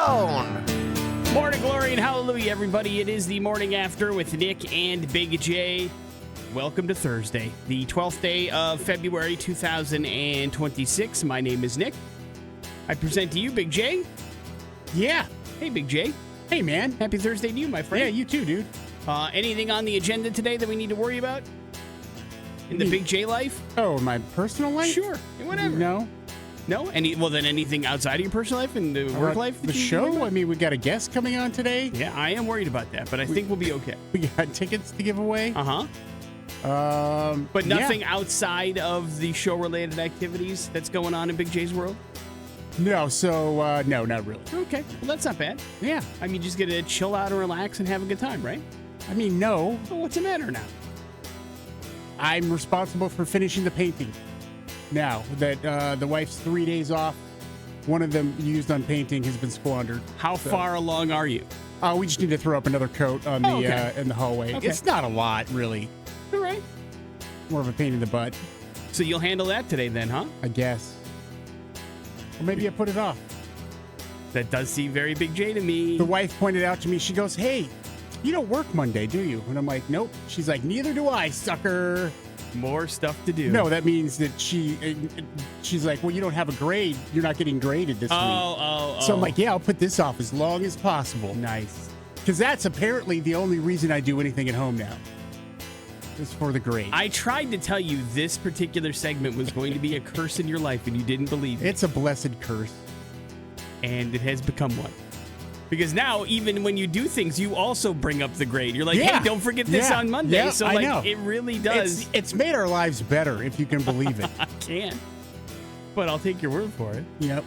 zone. Morning glory and hallelujah, everybody. It is the morning after with Nick and Big J. Welcome to Thursday, the 12th day of February 2026. My name is Nick. I present to you Big J. Yeah. Hey, Big J. Hey, man. Happy Thursday to you, my friend. Yeah, you too, dude. Anything on the agenda today that we need to worry about in the Big J life? Oh, my personal life? Sure. Whatever. No. No? Then anything outside of your personal life and the work life? The show? I mean, we got a guest coming on today. Yeah, I am worried about that, but I think we'll be okay. We got tickets to give away. Uh-huh. But nothing outside of the show-related activities that's going on in Big J's world? No, so, no, not really. Okay, well, that's not bad. Yeah. I mean, just get to chill out and relax and have a good time, right? I mean, no. Well, what's the matter now? I'm responsible for finishing the painting. Now that the wife's 3 days off, one of them used on painting has been squandered. How far along are you? We just need to throw up another coat on in the hallway. Okay. It's not a lot, really. All right. More of a pain in the butt. So you'll handle that today then, huh? I guess. Or maybe I put it off. That does seem very Big J to me. The wife pointed out to me, she goes, "Hey, you don't work Monday, do you?" And I'm like, "Nope." She's like, "Neither do I, sucker." More stuff to do. No, that means that she's like, "Well, you don't have a grade. You're not getting graded this week." So I'm like, "Yeah, I'll put this off as long as possible." Nice. Because that's apparently the only reason I do anything at home now. Is for the grade. I tried to tell you this particular segment was going to be a curse in your life, and you didn't believe it. It's a blessed curse. And it has become one. Because now, even when you do things, you also bring up the grade. You're like, hey, don't forget this on Monday. Yeah, so, I know. It really does. It's made our lives better, if you can believe it. I can. But I'll take your word for it. Yep.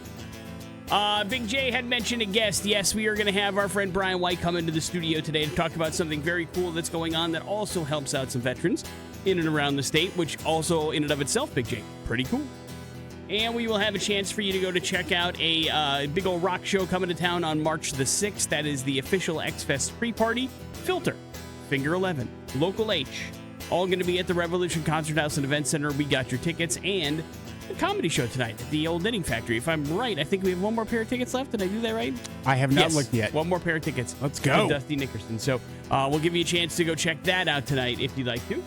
Big J had mentioned a guest. Yes, we are going to have our friend Brian White come into the studio today to talk about something very cool that's going on that also helps out some veterans in and around the state, which also, in and of itself, Big J, pretty cool. And we will have a chance for you to go to check out a big old rock show coming to town on March the 6th. That is the official X-Fest pre-party. Filter, Finger 11, Local H. All going to be at the Revolution Concert House and Event Center. We got your tickets. And the comedy show tonight at the Old Knitting Factory. If I'm right, I think we have one more pair of tickets left. Did I do that right? I have not looked yet. One more pair of tickets. Let's go. Dusty Nickerson. So we'll give you a chance to go check that out tonight if you'd like to.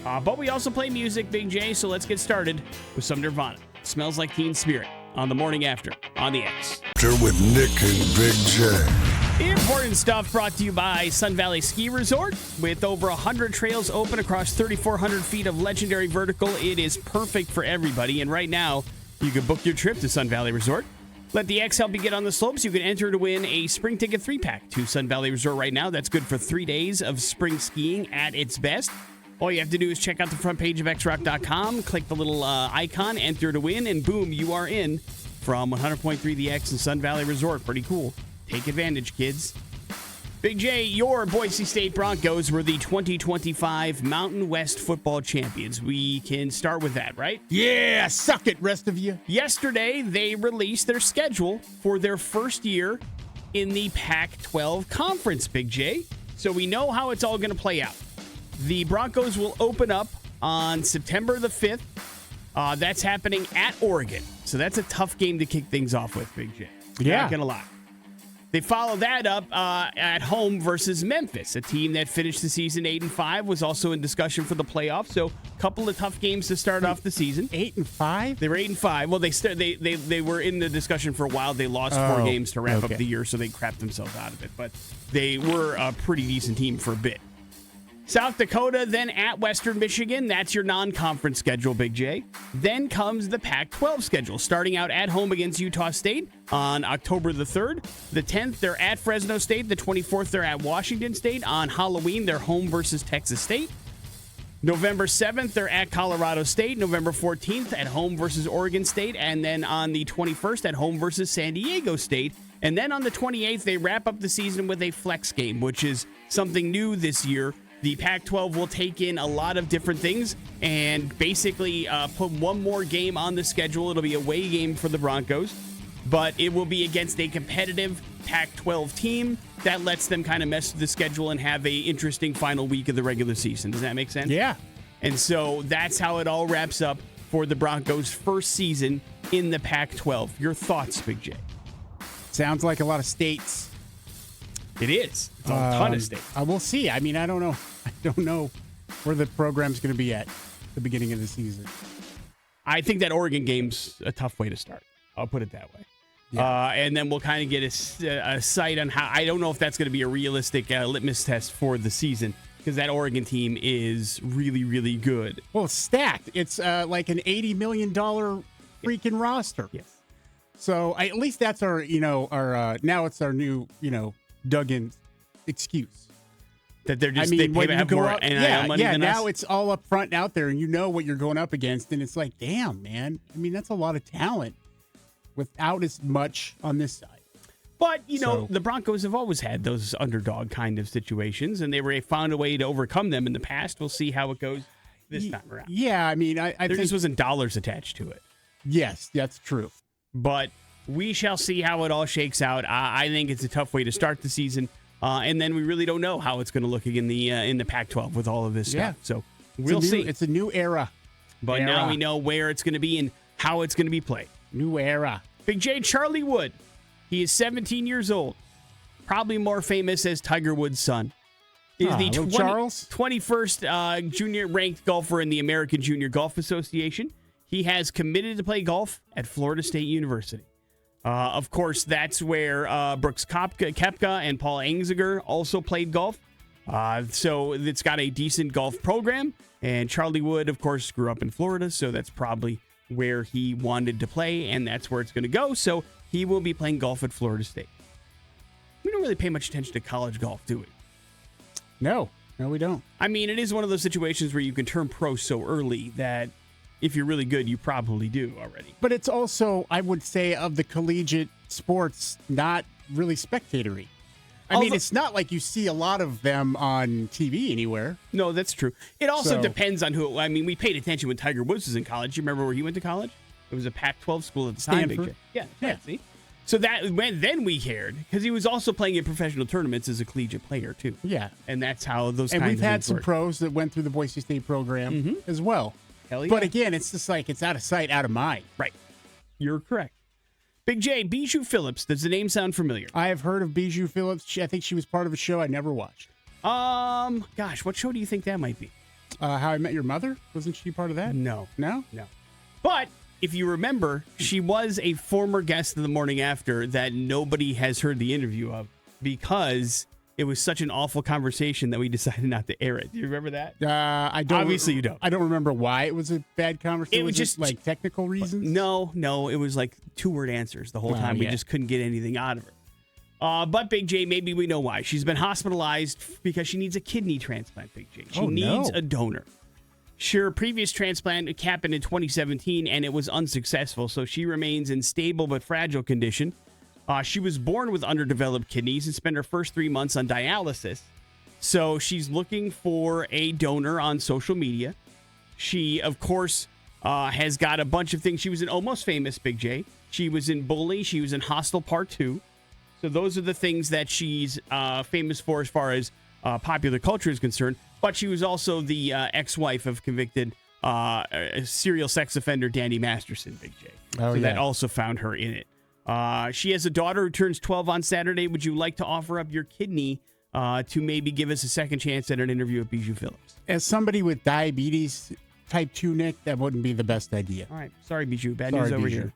But we also play music, Big J, so let's get started with some Nirvana. Smells Like Teen Spirit on the morning after on the X. With Nick and Big J. Important stuff brought to you by Sun Valley Ski Resort. With over 100 trails open across 3,400 feet of legendary vertical, it is perfect for everybody. And right now, you can book your trip to Sun Valley Resort. Let the X help you get on the slopes. You can enter to win a spring ticket 3-pack to Sun Valley Resort right now. That's good for 3 days of spring skiing at its best. All you have to do is check out the front page of xrock.com, click the little icon, enter to win, and boom, you are in from 100.3 The X and Sun Valley Resort. Pretty cool. Take advantage, kids. Big J, your Boise State Broncos were the 2025 Mountain West football champions. We can start with that, right? Yeah, suck it, rest of you. Yesterday, they released their schedule for their first year in the Pac-12 conference, Big J. So we know how it's all going to play out. The Broncos will open up on September the 5th. That's happening at Oregon. So that's a tough game to kick things off with, Big J. Yeah. Not going to lie. They follow that up at home versus Memphis, a team that finished the season 8-5, was also in discussion for the playoffs. So a couple of tough games to start off the season. 8-5? They were 8-5. Well, they were in the discussion for a while. They lost 4 games to wrap up the year, so they crapped themselves out of it. But they were a pretty decent team for a bit. South Dakota, then at Western Michigan. That's your non-conference schedule, Big J. Then comes the Pac-12 schedule, starting out at home against Utah State on October the 3rd. The 10th, they're at Fresno State. The 24th, they're at Washington State. On Halloween, they're home versus Texas State. November 7th, they're at Colorado State. November 14th, at home versus Oregon State. And then on the 21st, at home versus San Diego State. And then on the 28th, they wrap up the season with a flex game, which is something new this year. The Pac-12 will take in a lot of different things and basically put one more game on the schedule. It'll be a away game for the Broncos, but it will be against a competitive Pac-12 team that lets them kind of mess with the schedule and have a interesting final week of the regular season. Does that make sense? Yeah. And so that's how it all wraps up for the Broncos' first season in the Pac-12. Your thoughts, Big J? Sounds like a lot of states. It is. It's a ton of states. We'll see. I mean, I don't know. I don't know where the program's going to be at the beginning of the season. I think that Oregon game's a tough way to start. I'll put it that way. Yeah. And then we'll kind of get a sight on how. I don't know if that's going to be a realistic litmus test for the season because that Oregon team is really, really good. Well, it's stacked. It's like an $80 million freaking roster. Yes. So at least that's our, now it's our new, dug-in excuse. That they're just, when they have you go more up, NIL money than now us. it's all up front and out there, and you know what you're going up against, and it's like, damn, man. I mean, that's a lot of talent without as much on this side. But, the Broncos have always had those underdog kind of situations, and they found a way to overcome them in the past. We'll see how it goes this time around. Yeah, I mean, I there think just wasn't dollars attached to it. Yes, that's true. But we shall see how it all shakes out. I think it's a tough way to start the season. And then we really don't know how it's going to look in the Pac-12 with all of this stuff. So we'll see. It's a new era. But now we know where it's going to be and how it's going to be played. New era. Big J, Charlie Wood. He is 17 years old. Probably more famous as Tiger Woods' son. Is the Charles? 21st junior-ranked golfer in the American Junior Golf Association. He has committed to play golf at Florida State University. Of course, that's where Brooks Koepka and Paul Angziger also played golf. So it's got a decent golf program. And Charlie Wood, of course, grew up in Florida, so that's probably where he wanted to play, and that's where it's going to go. So he will be playing golf at Florida State. We don't really pay much attention to college golf, do we? No, we don't. I mean, it is one of those situations where you can turn pro so early that if you're really good, you probably do already. But it's also, I would say, of the collegiate sports, not really spectatory. I mean, it's not like you see a lot of them on TV anywhere. No, that's true. It also depends on who. I mean, we paid attention when Tiger Woods was in college. You remember where he went to college? It was a Pac-12 school at the time. Stanford. Yeah. See? So then we cared because he was also playing in professional tournaments as a collegiate player too. Yeah, and that's how those. And kinds we've of had some work. pros that went through the Boise State program as well. Hell yeah. But again, it's just like it's out of sight, out of mind. Right. You're correct. Big J, Bijou Phillips. Does the name sound familiar? I have heard of Bijou Phillips. I think she was part of a show I never watched. Gosh, what show do you think that might be? How I Met Your Mother? Wasn't she part of that? No. No? No. But if you remember, she was a former guest of the morning after that nobody has heard the interview of because it was such an awful conversation that we decided not to air it. Do you remember that? I don't. Obviously, you don't. I don't remember why it was a bad conversation. It was just like technical reasons. No, it was like 2-word answers the whole time. We just couldn't get anything out of her. But Big J, maybe we know why. She's been hospitalized because she needs a kidney transplant. Big J, she needs a donor. Her previous transplant happened in 2017 and it was unsuccessful, so she remains in stable but fragile condition. She was born with underdeveloped kidneys and spent her first 3 months on dialysis. So she's looking for a donor on social media. She, of course, has got a bunch of things. She was in Almost Famous, Big J. She was in Bully. She was in Hostel Part 2. So those are the things that she's famous for as far as popular culture is concerned. But she was also the ex-wife of convicted serial sex offender Danny Masterson, Big J. That also found her in it. She has a daughter who turns 12 on Saturday. Would you like to offer up your kidney to maybe give us a second chance at an interview with Bijou Phillips? As somebody with diabetes type 2, Nick, that wouldn't be the best idea. All right. Sorry, Bijou. Bad news over here.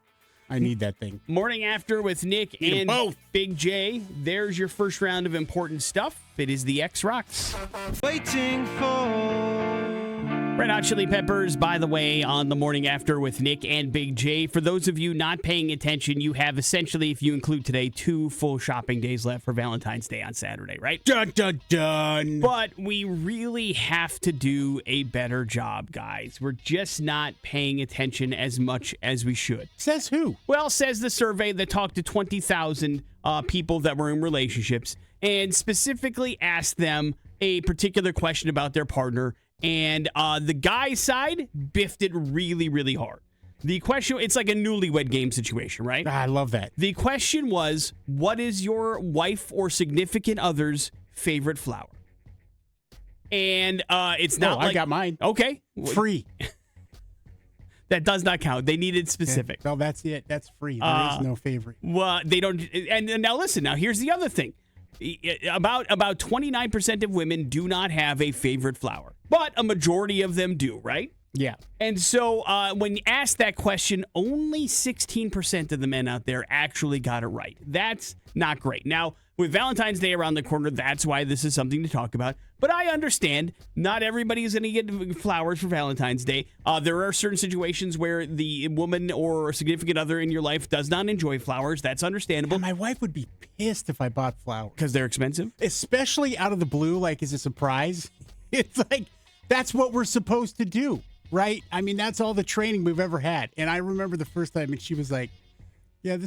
I need that thing. Morning After with Nick and both. Big J. There's your first round of important stuff. It is the X Rocks. Waiting for Red Hot Chili Peppers, by the way, on the Morning After with Nick and Big J. For those of you not paying attention, you have essentially, if you include today, 2 full shopping days left for Valentine's Day on Saturday, right? Dun, dun, dun. But we really have to do a better job, guys. We're just not paying attention as much as we should. Says who? Well, says the survey that talked to 20,000 people that were in relationships and specifically asked them a particular question about their partner. And the guy's side biffed it really, really hard. The question, it's like a newlywed game situation, right? I love that. The question was, what is your wife or significant other's favorite flower? And it's not like... I got mine. Okay. Free. That does not count. They needed specific. Well, that's it. That's free. There is no favorite. Well, they don't. And now listen. Now here's the other thing. About 29% of women do not have a favorite flower, but a majority of them do, right? Yeah. And so when you ask that question, only 16% of the men out there actually got it right. That's not great. Now, with Valentine's Day around the corner, that's why this is something to talk about. But I understand not everybody is going to get flowers for Valentine's Day. There are certain situations where the woman or significant other in your life does not enjoy flowers. That's understandable. And my wife would be pissed if I bought flowers. Because they're expensive? Especially out of the blue, like as a surprise. It's like, that's what we're supposed to do, right? I mean, that's all the training we've ever had. And I remember the first time, and she was like, yeah,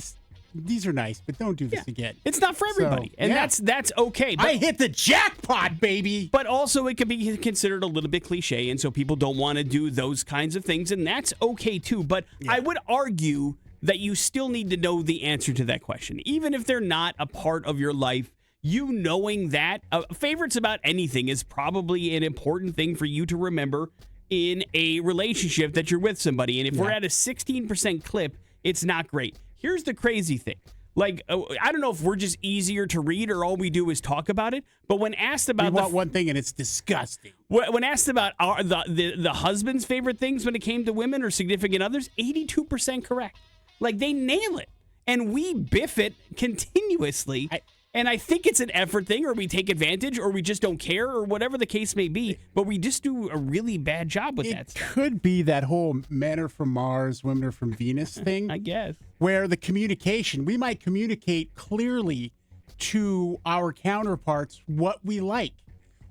these are nice, but don't do this again. It's not for everybody, and that's okay. But, I hit the jackpot, baby. But also, it can be considered a little bit cliche, and so people don't want to do those kinds of things, and that's okay too. But I would argue that you still need to know the answer to that question, even if they're not a part of your life. You knowing that favorites about anything is probably an important thdon't for you to remember in a relationship that you're with somebody. And if we're at a 16% clip, it's not great. Here's the crazy thing. Like, I don't know if we're just easier to read or all we do is talk about it, but when asked about we want one thing and it's disgusting. When asked about the husband's favorite things when it came to women or significant others, 82% correct. Like, they nail it. And we biff it continuously. And I think it's an effort thing, or we take advantage, or we just don't care, or whatever the case may be. But we just do a really bad job with that stuff. It could be that whole men are from Mars, women are from Venus thing. I guess. Where the communication, we might communicate clearly to our counterparts what we like.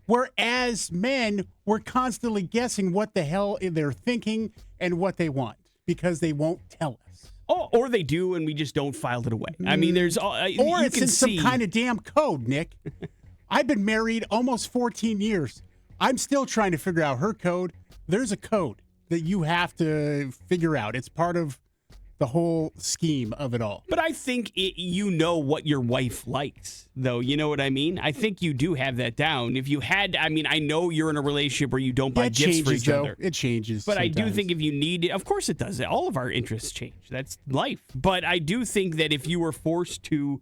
Whereas men, we're constantly guessing what the hell they're thinking and what they want because they won't tell us. Oh, or they do, and we just don't file it away. I mean, there's or it's in some kind of damn code, Nick. I've been married almost 14 years. I'm still trying to figure out her code. There's a code that you have to figure out. It's part of the whole scheme of it all. But I think you know what your wife likes, though. You know what I mean? I think you do have that down. If you had, I mean, I know you're in a relationship where you don't buy gifts for each other. It changes. But sometimes. I do think if you need it, of course it does. All of our interests change. That's life. But I do think that if you were forced to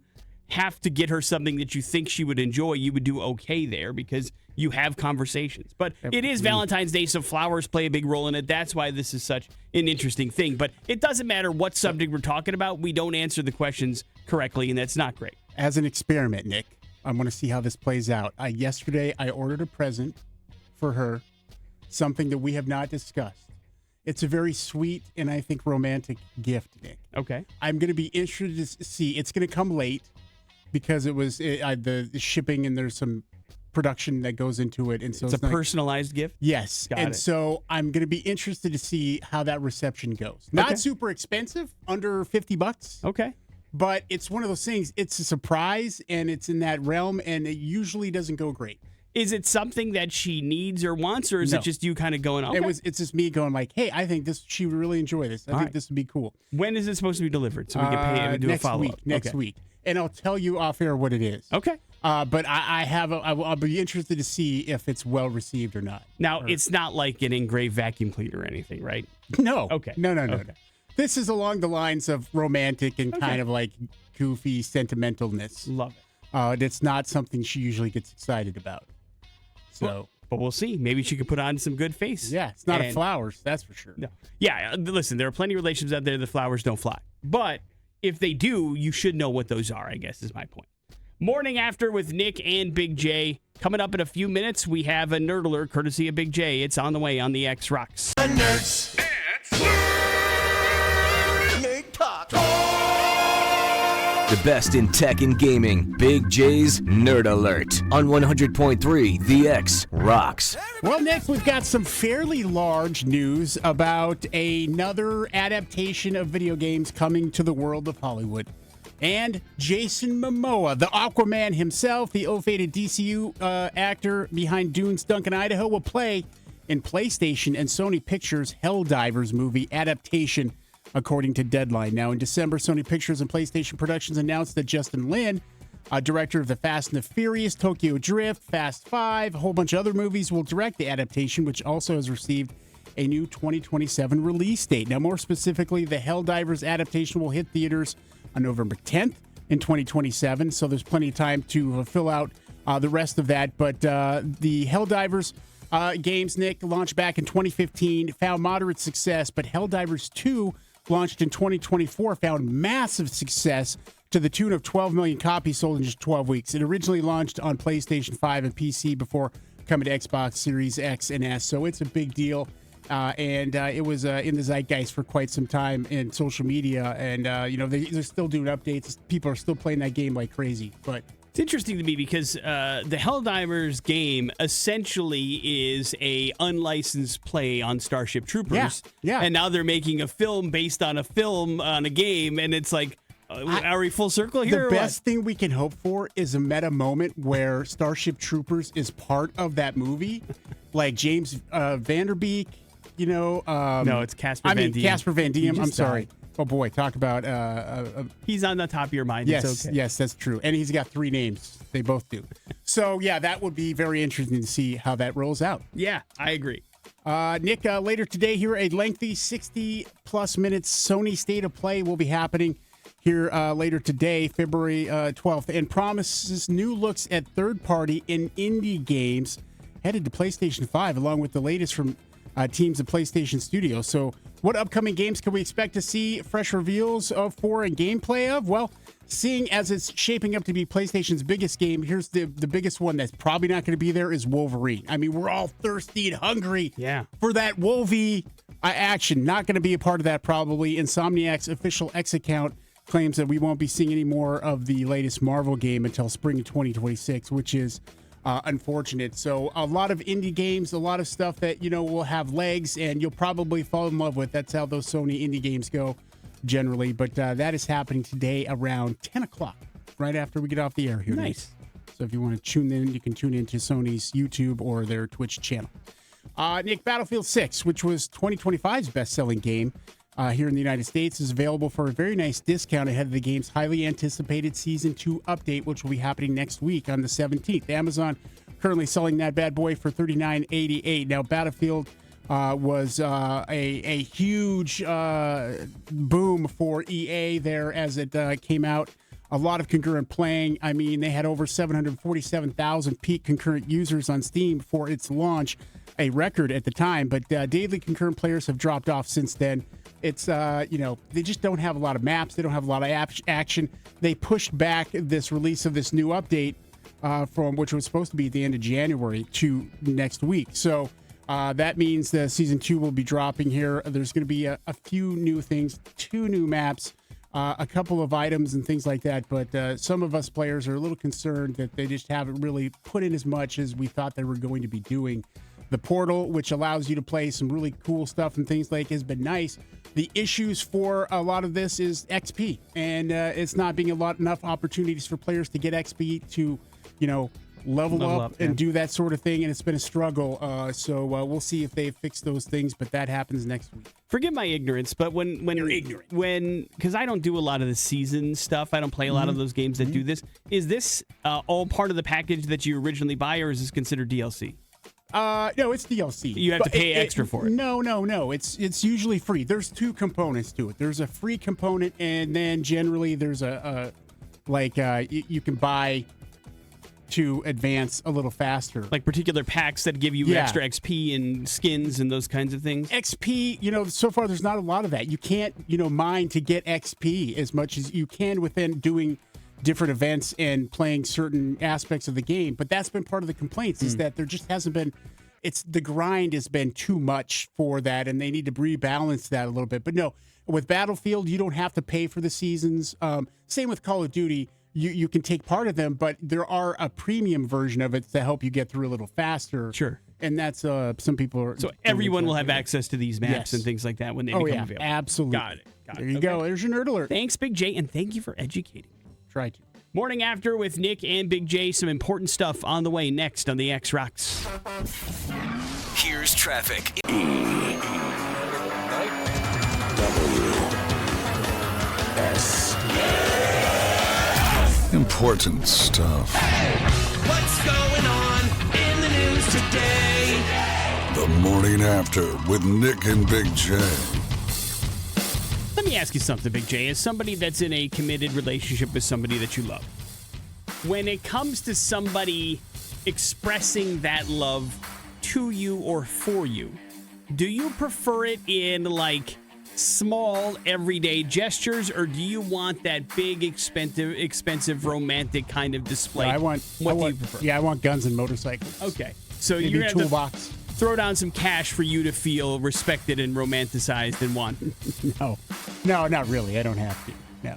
have to get her something that you think she would enjoy, you would do okay there because you have conversations. But it is Valentine's Day, so flowers play a big role in it. That's why this is such an interesting thing. But it doesn't matter what subject we're talking about. We don't answer the questions correctly, and that's not great. As an experiment, Nick, I want to see how this plays out. Yesterday, I ordered a present for her, something that we have not discussed. It's a very sweet and I think romantic gift, Nick. Okay. I'm going to be interested to see. It's going to come late because it was the shipping and there's some production that goes into it, and so it's a personalized gift. Yes, so I'm going to be interested to see how that reception goes. Not super expensive, under $50. Okay, but it's one of those things. It's a surprise, and it's in that realm, and it usually doesn't go great. Is it something that she needs or wants, or is it just you kind of going? Okay. It's just me going like, hey, I think she would really enjoy this. I think this would be cool. When is it supposed to be delivered so we can pay and do a follow up? Next week, and I'll tell you off air what it is. Okay. But I'll be interested to see if it's well received or not. Now, it's not like an engraved vacuum cleaner or anything, right? No. Okay. No. This is along the lines of romantic and kind of like goofy sentimentalness. Love it. It's not something she usually gets excited about. So, but we'll see. Maybe she could put on some good face. Yeah, it's not a flowers, that's for sure. No. Yeah, listen, there are plenty of relationships out there that flowers don't fly. But if they do, you should know what those are, I guess is my point. Morning After with Nick and Big J. Coming up in a few minutes, we have a Nerd Alert courtesy of Big J. It's on the way on the X Rocks. Nerds. Nerd Talk. The best in tech and gaming. Big J's Nerd Alert on 100.3 The X Rocks. Well, Nick, we've got some fairly large news about another adaptation of video games coming to the world of Hollywood. And Jason Momoa, the Aquaman himself, the ill-fated DCU actor behind Dune's Duncan, Idaho, will play in PlayStation and Sony Pictures' Helldivers movie adaptation, according to Deadline. Now, in December, Sony Pictures and PlayStation Productions announced that Justin Lin, director of the Fast and the Furious, Tokyo Drift, Fast 5, a whole bunch of other movies, will direct the adaptation, which also has received a new 2027 release date. Now, more specifically, the Helldivers adaptation will hit theaters on November 10th in 2027, so there's plenty of time to fill out the rest of that. But the Helldivers games, Nick, launched back in 2015, found moderate success, but Helldivers 2, launched in 2024, found massive success to the tune of 12 million copies sold in just 12 weeks. It originally launched on PlayStation 5 and PC before coming to Xbox Series X and S, so it's a big deal. And it was in the zeitgeist for quite some time in social media, and they're still doing updates. People are still playing that game like crazy. But it's interesting to me because the Helldivers game essentially is a unlicensed play on Starship Troopers. Yeah. And now they're making a film based on a film on a game, and it's like, are we full circle here? The best thing we can hope for is a meta moment where Starship Troopers is part of that movie, like James Vanderbeek. No, it's Casper Van Diem. Casper Van Diem. I'm sorry. Died. Oh boy, talk about. He's on the top of your mind. Yes, it's okay. Yes, that's true. And he's got 3 names. They both do. So yeah, that would be very interesting to see how that rolls out. Yeah, I agree. Nick, later today here, a lengthy 60-plus minutes Sony State of Play will be happening here later today, February 12th, and promises new looks at third-party and indie games headed to PlayStation 5, along with the latest from teams at PlayStation Studios. So what upcoming games can we expect to see fresh reveals for and gameplay of? Well, seeing as it's shaping up to be PlayStation's biggest game, here's the biggest one that's probably not going to be there is Wolverine. I mean, we're all thirsty and hungry for that Wolvie action. Not going to be a part of that probably. Insomniac's official X account claims that we won't be seeing any more of the latest Marvel game until spring of 2026, which is unfortunate. So a lot of indie games, a lot of stuff that, will have legs and you'll probably fall in love with. That's how those Sony indie games go generally. But that is happening today around 10 o'clock, right after we get off the air here. Nice. So if you want to tune in, you can tune into Sony's YouTube or their Twitch channel. Nick, Battlefield 6, which was 2025's best-selling game, here in the United States, is available for a very nice discount ahead of the game's highly anticipated Season 2 update, which will be happening next week on the 17th. Amazon currently selling that bad boy for $39.88. Now, Battlefield was a huge boom for EA there as it came out. A lot of concurrent playing. I mean, they had over 747,000 peak concurrent users on Steam for its launch, a record at the time, but daily concurrent players have dropped off since then. It's, they just don't have a lot of maps. They don't have a lot of action. They pushed back this release of this new update from which was supposed to be at the end of January to next week. So that means the Season 2 will be dropping here. There's going to be a few new things, 2 new maps, a couple of items and things like that. But some of us players are a little concerned that they just haven't really put in as much as we thought they were going to be doing. The portal, which allows you to play some really cool stuff and things like, has been nice. The issues for a lot of this is XP, and it's not being enough opportunities for players to get XP to, level up and do that sort of thing, and it's been a struggle. So we'll see if they fix those things, but that happens next week. Forgive my ignorance, but when you're ignorant, because I don't do a lot of the season stuff, I don't play a lot of those games that do this. Is this all part of the package that you originally buy, or is this considered DLC? No, it's DLC. You have to pay extra for it. No. It's usually free. There's 2 components to it. There's a free component, and then generally there's you can buy to advance a little faster. Like particular packs that give you extra XP and skins and those kinds of things? XP, so far there's not a lot of that. You can't, mine to get XP as much as you can within doing different events and playing certain aspects of the game. But that's been part of the complaints is that there just hasn't been, the grind has been too much for that, and they need to rebalance that a little bit. But no, with Battlefield, you don't have to pay for the seasons. Same with Call of Duty. You can take part of them, but there are a premium version of it to help you get through a little faster. Sure. And that's some people are. So everyone will have access to these maps and things like that when they become available. Absolutely. Got it. There you go. There's your nerd alert. Thanks, Big J, and thank you for educating me. Try to. Morning After with Nick and Big J. Some important stuff on the way next on the X Rocks. Here's traffic. Important stuff. What's going on in the news today? The Morning After with Nick and Big J. Let me ask you something, Big J. As somebody that's in a committed relationship with somebody that you love, when it comes to somebody expressing that love to you or for you, do you prefer it in like small everyday gestures, or do you want that big expensive romantic kind of display? I want do you prefer? Yeah, I want guns and motorcycles. Okay, so Maybe you're gonna have to toolbox. throw down some cash for you to feel respected and romanticized and wanted. No, not really. I don't have to. No.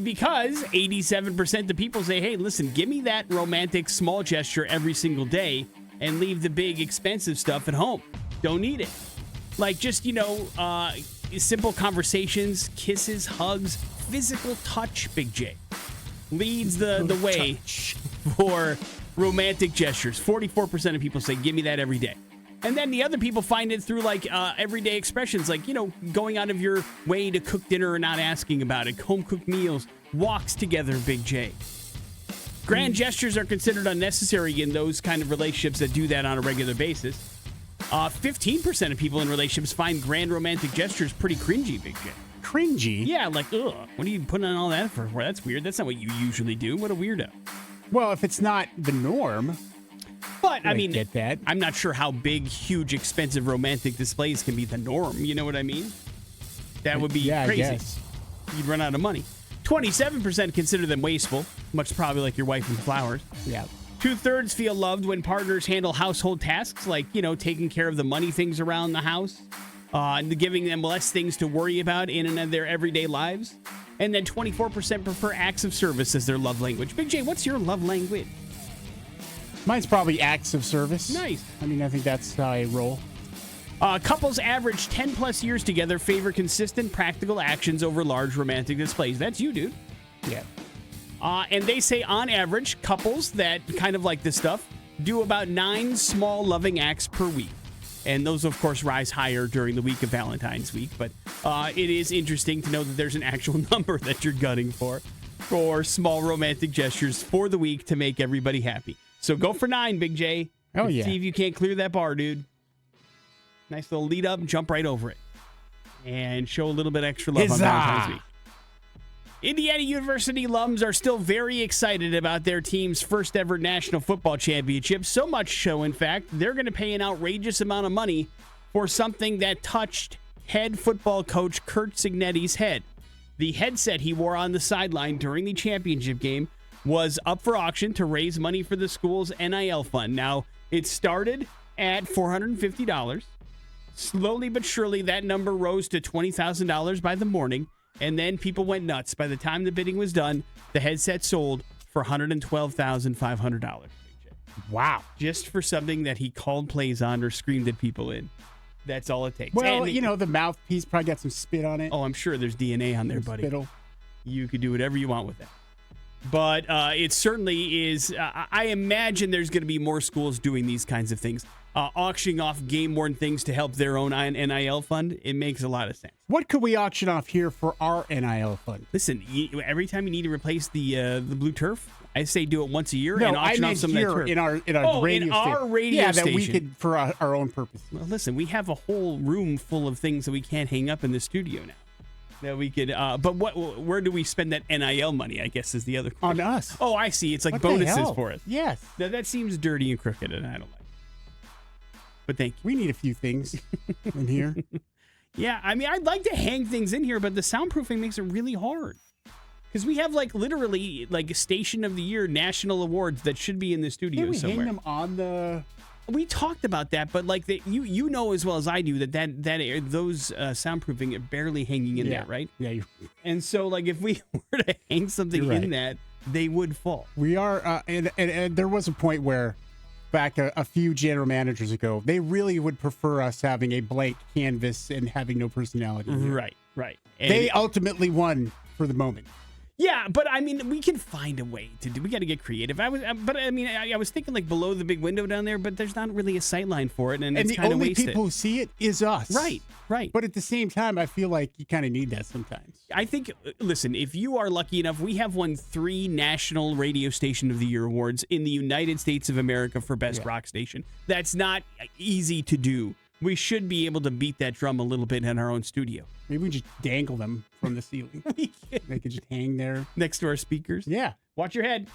Because 87% of people say, hey, listen, give me that romantic small gesture every single day and leave the big expensive stuff at home. Don't need it. Like just, simple conversations, kisses, hugs, physical touch, Big J, leads the way for romantic gestures. 44% of people say, give me that every day. And then the other people find it through like everyday expressions, like, going out of your way to cook dinner and not asking about it, home cooked meals, walks together, Big J. Grand gestures are considered unnecessary in those kind of relationships that do that on a regular basis. 15% of people in relationships find grand romantic gestures pretty cringy, Big J. Cringy? Yeah, like, ugh, what are you putting on all that for? Well, that's weird. That's not what you usually do. What a weirdo. Well, if it's not the norm. But, I mean, get that. I'm not sure how big, huge, expensive romantic displays can be the norm. You know what I mean? That would be crazy. I guess. You'd run out of money. 27% consider them wasteful, much probably like your wife and flowers. Yeah. 2/3 feel loved when partners handle household tasks like, taking care of the money things around the house, and giving them less things to worry about in and their everyday lives. And then 24% prefer acts of service as their love language. Big J, what's your love language? Mine's probably acts of service. Nice. I mean, I think that's how I roll. Couples average 10 plus years together favor consistent practical actions over large romantic displays. That's you, dude. Yeah. And they say on average, couples that kind of like this stuff do about 9 small loving acts per week. And those, of course, rise higher during the week of Valentine's week. But it is interesting to know that there's an actual number that you're gunning for small romantic gestures for the week to make everybody happy. So go for 9, Big J. Oh, yeah. See if you can't clear that bar, dude. Nice little lead up and jump right over it. And show a little bit extra love Huzzah! on Valentine's week. Indiana University alums are still very excited about their team's first ever National Football Championship. So much so, in fact, they're going to pay an outrageous amount of money for something that touched head football coach Curt Cignetti's head. The headset he wore on the sideline during the championship game was up for auction to raise money for the school's NIL fund. Now, it started at $450. Slowly but surely, that number rose to $20,000 by the morning, and then people went nuts. By the time the bidding was done, the headset sold for $112,500. Wow. Just for something that he called plays on or screamed at people in. That's all it takes. Well, the mouthpiece probably got some spit on it. Oh, I'm sure there's DNA on there, buddy. Spittle. You could do whatever you want with that. But it certainly is. I imagine there's going to be more schools doing these kinds of things, auctioning off game-worn things to help their own NIL fund. It makes a lot of sense. What could we auction off here for our NIL fund? Listen, every time you need to replace the blue turf, I say do it once a year and auction off some of that turf. in our radio station. Yeah, that we could for our own purpose. Well, listen, we have a whole room full of things that we can't hang up in the studio now. That we could, but where do we spend that NIL money, I guess, is the other question. On us. Oh, I see. It's like What bonuses for us. Yes. Now, that seems dirty and crooked, and I don't like it. But thank you. We need a few things in here. Yeah, I mean, I'd like to hang things in here, but the soundproofing makes it really hard. Because we have, literally, a Station of the Year national awards that should be in the studio Can we somewhere. hang them on the... We talked about that, but you know as well as I do that those soundproofing are barely hanging in there, right? Yeah. And so, if we were to hang something in that, they would fall. We are, and there was a point where, back a few general managers ago, they really would prefer us having a blank canvas and having no personality. Right. And they ultimately won for the moment. Yeah, but I mean, we can find a way to do. We got to get creative. I was thinking like below the big window down there, but there's not really a sight line for it, and it's the kind of only wasted. people who see it is us. Right. But at the same time, I feel like you kind of need that sometimes. I think, listen, if you are lucky enough, we have won 3 National Radio Station of the Year awards in the United States of America for Best Rock Station. That's not easy to do. We should be able to beat that drum a little bit in our own studio. Maybe we just dangle them from the ceiling. They could just hang there. Next to our speakers. Yeah. Watch your head.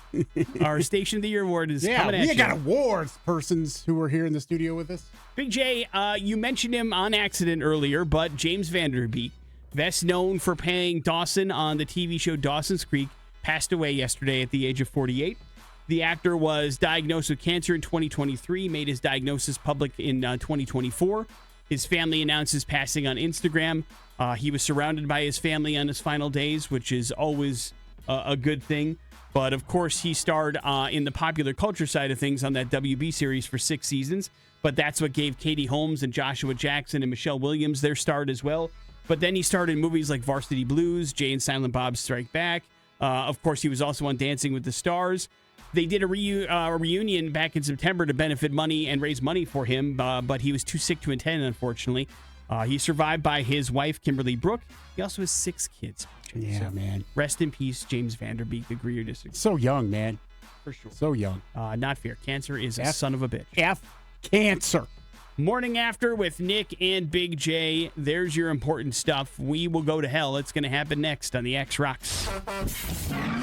Our Station of the Year award is coming at you. We got awards, persons who are here in the studio with us. Big J, you mentioned him on accident earlier, but James Vanderbeek, best known for playing Dawson on the TV show Dawson's Creek, passed away yesterday at the age of 48. The actor was diagnosed with cancer in 2023, made his diagnosis public in 2024. His family announced his passing on Instagram. He was surrounded by his family on his final days, which is always a good thing. But, of course, he starred in the popular culture side of things on that WB series for 6 seasons. But that's what gave Katie Holmes and Joshua Jackson and Michelle Williams their start as well. But then he starred in movies like Varsity Blues, Jay and Silent Bob Strike Back. Of course, he was also on Dancing with the Stars. They did a reunion back in September to benefit money and raise money for him, but he was too sick to attend, unfortunately. He's survived by his wife, Kimberly Brook. He also has 6 kids. Yeah, man. Rest in peace, James Vanderbeek. Agree or disagree? So young, man. For sure. So young. Not fair. Cancer is a son of a bitch. Cancer. Morning After with Nick and Big J. There's your important stuff. We will go to hell. It's going to happen next on the X Rocks.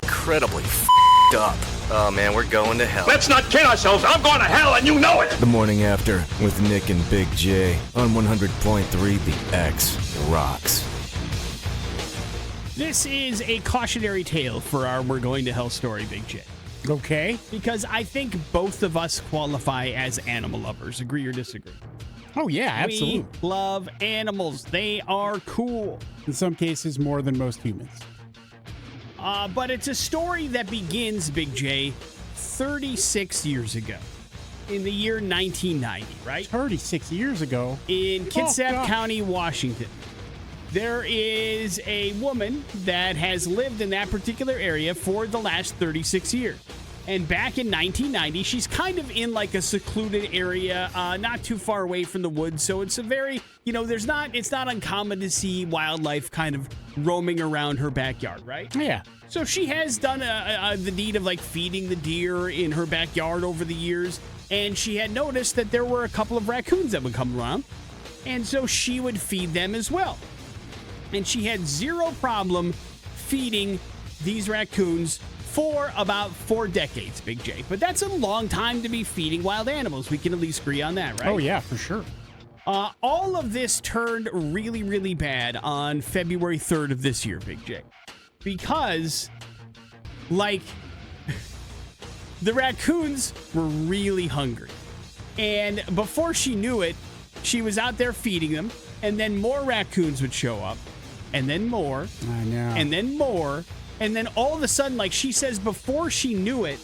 Incredibly up. Oh man, we're going to hell. Let's not kid ourselves. I'm going to hell, and you know it. The Morning After with Nick and Big J on 100.3 The X Rocks. This is a cautionary tale for our We're Going to Hell story, Big J. Okay. Because I think both of us qualify as animal lovers. Agree or disagree? Oh, yeah, absolutely. We love animals. They are cool. In some cases, more than most humans. But it's a story that begins, Big J, 36 years ago. In the year 1990, right? 36 years ago. In Kitsap County, Washington. There is a woman that has lived in that particular area for the last 36 years. And back in 1990, she's kind of in like a secluded area, not too far away from the woods. So it's a very, it's not uncommon to see wildlife kind of roaming around her backyard, right? Yeah. So she has done the deed of like feeding the deer in her backyard over the years. And she had noticed that there were a couple of raccoons that would come around. And so she would feed them as well. And she had zero problem feeding these raccoons for about 4 decades, Big J. But that's a long time to be feeding wild animals. We can at least agree on that, right? Oh, yeah, for sure. All of this turned really, really bad on February 3rd of this year, Big J. Because, the raccoons were really hungry. And before she knew it, she was out there feeding them, and then more raccoons would show up. And then more. I know. And then more. And then all of a sudden, like she says, before she knew it,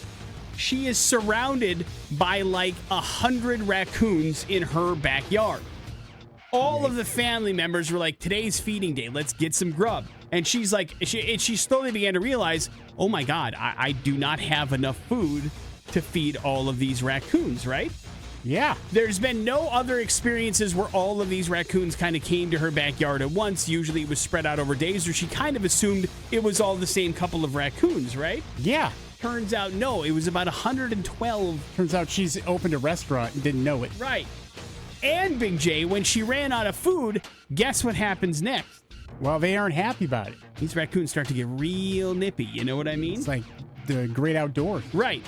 she is surrounded by like 100 raccoons in her backyard. All of the family members were like, today's feeding day. Let's get some grub. And she's like, she slowly began to realize, oh my God, I do not have enough food to feed all of these raccoons, right? Yeah. There's been no other experiences where all of these raccoons kind of came to her backyard at once. Usually it was spread out over days, or she kind of assumed it was all the same couple of raccoons, right? Yeah. Turns out, no, it was about 112. Turns out she's opened a restaurant and didn't know it. Right. And, Big J, when she ran out of food, guess what happens next? Well, they aren't happy about it. These raccoons start to get real nippy, you know what I mean? It's like the great outdoors. Right.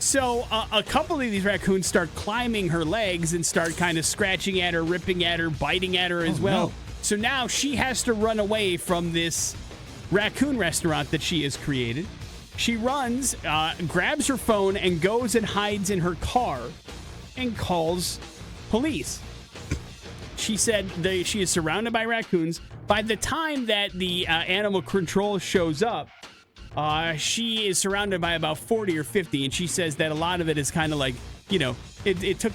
So a couple of these raccoons start climbing her legs and start kind of scratching at her, ripping at her, biting at her as well. No. So now she has to run away from this raccoon restaurant that she has created. She runs, grabs her phone, and goes and hides in her car and calls police. She said she is surrounded by raccoons. By the time that the animal control shows up, she is surrounded by about 40 or 50, and she says that a lot of it is kind of like, it took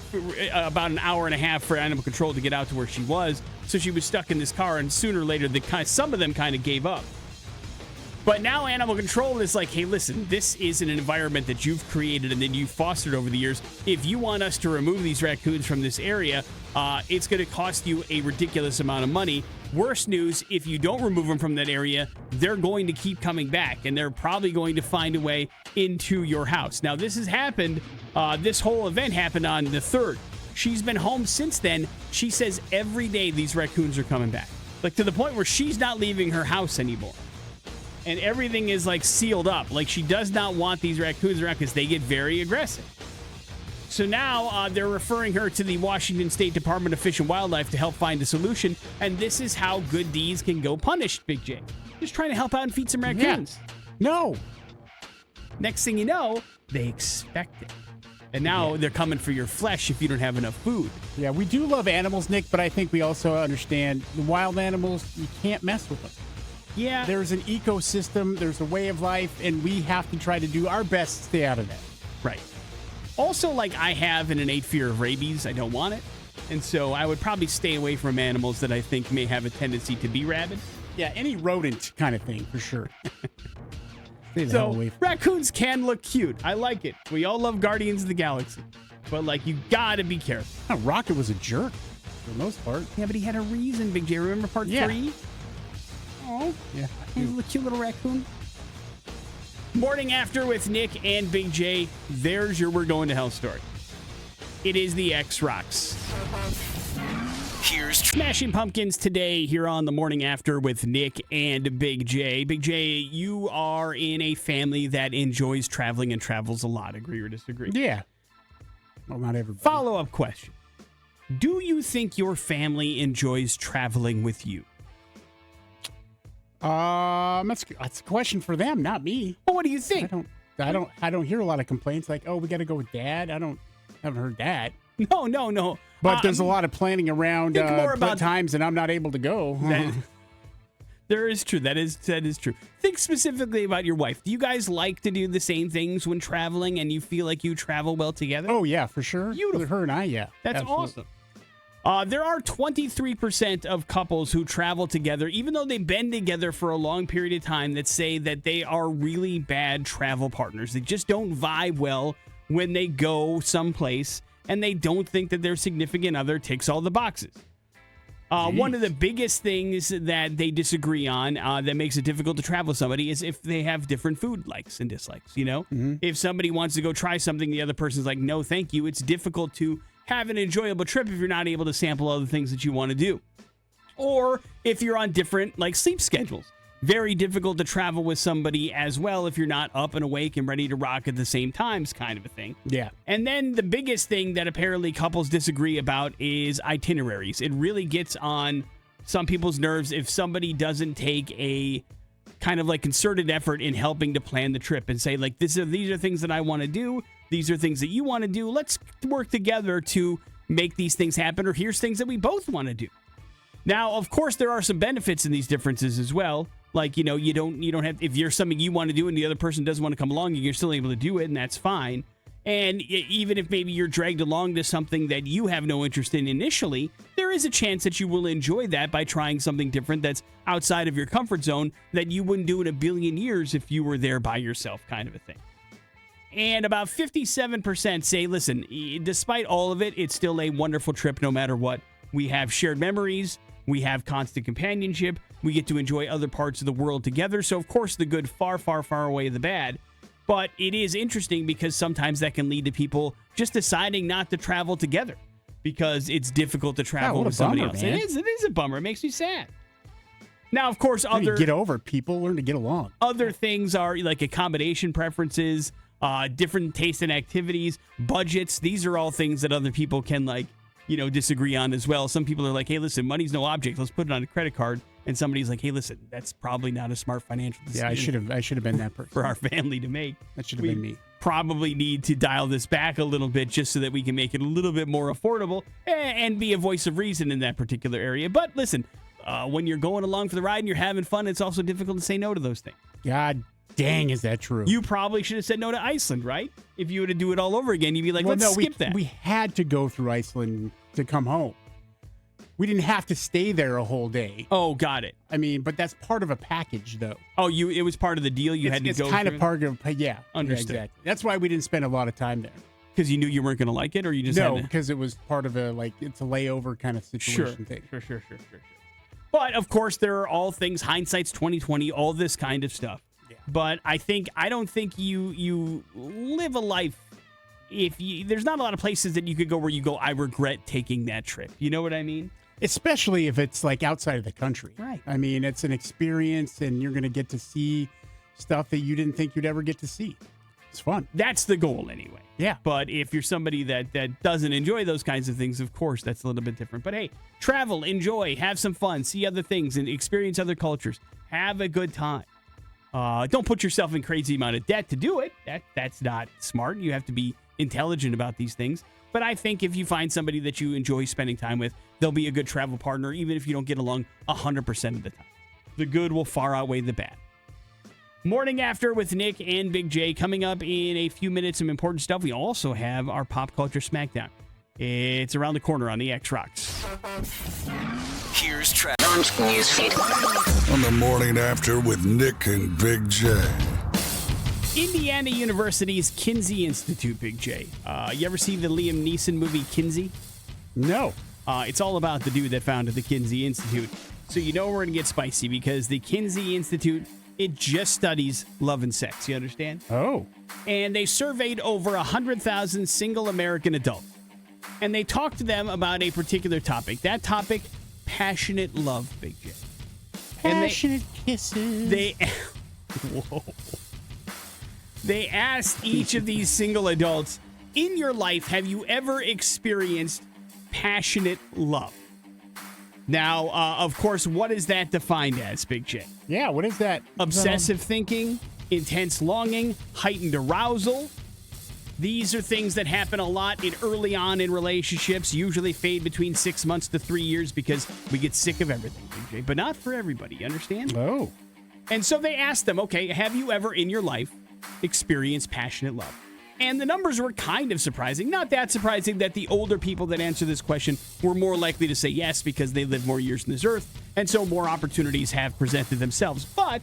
about an hour and a half for animal control to get out to where she was, so she was stuck in this car, and sooner or later, some of them kind of gave up. But now animal control is like, hey, listen, this is an environment that you've created and then you've fostered over the years. If you want us to remove these raccoons from this area, it's going to cost you a ridiculous amount of money. Worst news, if you don't remove them from that area, they're going to keep coming back, and they're probably going to find a way into your house. Now, this has happened. This whole event happened on the 3rd. She's been home since then. She says every day these raccoons are coming back, like to the point where she's not leaving her house anymore. And everything is like sealed up. Like she does not want these raccoons around because they get very aggressive. So now they're referring her to the Washington State Department of Fish and Wildlife to help find a solution. And this is how good deeds can go punished, Big J. Just trying to help out and feed some raccoons. Yeah. No. Next thing you know, they expect it. And now they're coming for your flesh if you don't have enough food. Yeah, we do love animals, Nick, but I think we also understand the wild animals, you can't mess with them. Yeah. There's an ecosystem, there's a way of life, and we have to try to do our best to stay out of that. Right. Also, like I have an innate fear of rabies. I don't want it. And so I would probably stay away from animals that I think may have a tendency to be rabid. Yeah, any rodent kind of thing, for sure. So raccoons can look cute. I like it. We all love Guardians of the Galaxy. But, like, you gotta be careful. Rocket was a jerk, for the most part. Yeah, but he had a reason, Big J. Remember part 3? Oh, yeah. He's a cute little raccoon. Morning After with Nick and Big J. There's your We're Going to Hell story. It is the X Rocks. Here's Smashing Pumpkins today here on the Morning After with Nick and Big J. Big J, you are in a family that enjoys traveling and travels a lot. Agree or disagree? Yeah. Well, not everybody. Follow-up question. Do you think your family enjoys traveling with you? That's a question for them, not me. Well, what do you think? I don't hear a lot of complaints like, oh, we got to go with Dad. Haven't heard that. No. But there's a lot of planning around about times, and I'm not able to go. There is true. That is true. Think specifically about your wife. Do you guys like to do the same things when traveling, and you feel like you travel well together? Oh yeah, for sure. Beautiful. Her and I, yeah. That's absolutely. awesome. There are 23% of couples who travel together, even though they've been together for a long period of time, that say that they are really bad travel partners. They just don't vibe well when they go someplace, and they don't think that their significant other ticks all the boxes. One of the biggest things that they disagree on that makes it difficult to travel with somebody is if they have different food likes and dislikes, you know? Mm-hmm. If somebody wants to go try something, the other person's like, no, thank you. It's difficult to have an enjoyable trip if you're not able to sample other things that you want to do. Or if you're on different, like, sleep schedules. Very difficult to travel with somebody as well if you're not up and awake and ready to rock at the same times, kind of a thing. Yeah. And then the biggest thing that apparently couples disagree about is itineraries. It really gets on some people's nerves if somebody doesn't take a kind of like concerted effort in helping to plan the trip and say, like, these are things that I want to do. These are things that you want to do. Let's work together to make these things happen. Or here's things that we both want to do. Now, of course, there are some benefits in these differences as well. Like, you know, you don't have, if you're something you want to do and the other person doesn't want to come along, you're still able to do it, and that's fine. And even if maybe you're dragged along to something that you have no interest in initially, there is a chance that you will enjoy that by trying something different that's outside of your comfort zone that you wouldn't do in a billion years if you were there by yourself, kind of a thing. And about 57% say, listen, despite all of it, it's still a wonderful trip no matter what. We have shared memories. We have constant companionship. We get to enjoy other parts of the world together. So, of course, the good far, far, far away the bad. But it is interesting because sometimes that can lead to people just deciding not to travel together because it's difficult to travel with somebody else. Man. It is a bummer. It makes me sad. Now, of course, get over it. People learn to get along. Other things are like accommodation preferences, different tastes and activities, budgets. These are all things that other people can, like, you know, disagree on as well. Some people are like, hey, listen, money's no object. Let's put it on a credit card. And somebody's like, hey, listen, that's probably not a smart financial decision. Yeah, I should have been that person. For our family to make. That should have been me. Probably need to dial this back a little bit just so that we can make it a little bit more affordable and be a voice of reason in that particular area. But listen, when you're going along for the ride and you're having fun, it's also difficult to say no to those things. God dang, is that true? You probably should have said no to Iceland, right? If you were to do it all over again, you'd be like, let's skip that. We had to go through Iceland to come home. We didn't have to stay there a whole day. Oh, got it. I mean, but that's part of a package, though. Oh, it was part of the deal. You had to go. It's kind through? of part of, yeah. Understood. Yeah, exactly. That's why we didn't spend a lot of time there. Because you knew you weren't going to like it, or you just no, had to... because it was part of it's a layover kind of situation thing. Sure. But of course, there are all things. Hindsight's 2020. All this kind of stuff. Yeah. But I don't think you live a life. There's not a lot of places that you could go where you go, I regret taking that trip. You know what I mean? Especially if it's like outside of the country. Right. I mean, it's an experience, and you're going to get to see stuff that you didn't think you'd ever get to see. It's fun. That's the goal anyway. Yeah. But if you're somebody that doesn't enjoy those kinds of things, of course, that's a little bit different. But hey, travel, enjoy, have some fun, see other things, and experience other cultures. Have a good time. Don't put yourself in crazy amount of debt to do it. That's not smart. You have to be intelligent about these things. But I think if you find somebody that you enjoy spending time with, they'll be a good travel partner, even if you don't get along 100% of the time. The good will far outweigh the bad. Morning After with Nick and Big J coming up in a few minutes. Some important stuff. We also have our Pop Culture Smackdown. It's around the corner on the X Rocks. Here's Travis Newsfeed. On the Morning After with Nick and Big J. Indiana University's Kinsey Institute, Big J. You ever see the Liam Neeson movie Kinsey? No. It's all about the dude that founded the Kinsey Institute. So you know we're going to get spicy because the Kinsey Institute, it just studies love and sex. You understand? Oh. And they surveyed over 100,000 single American adults. And they talked to them about a particular topic. That topic, passionate love, Big J. Passionate kisses. Whoa. They asked each of these single adults, in your life, have you ever experienced passionate love? Now, of course, what is that defined as, Big J? Yeah, what is that? Obsessive thinking, intense longing, heightened arousal. These are things that happen a lot early on in relationships, usually fade between 6 months to 3 years because we get sick of everything, Big J. But not for everybody, you understand? Oh. And so they asked them, okay, have you ever in your life experienced passionate love? And the numbers were kind of surprising. Not that surprising that the older people that answer this question were more likely to say yes because they live more years on this earth, and so more opportunities have presented themselves. But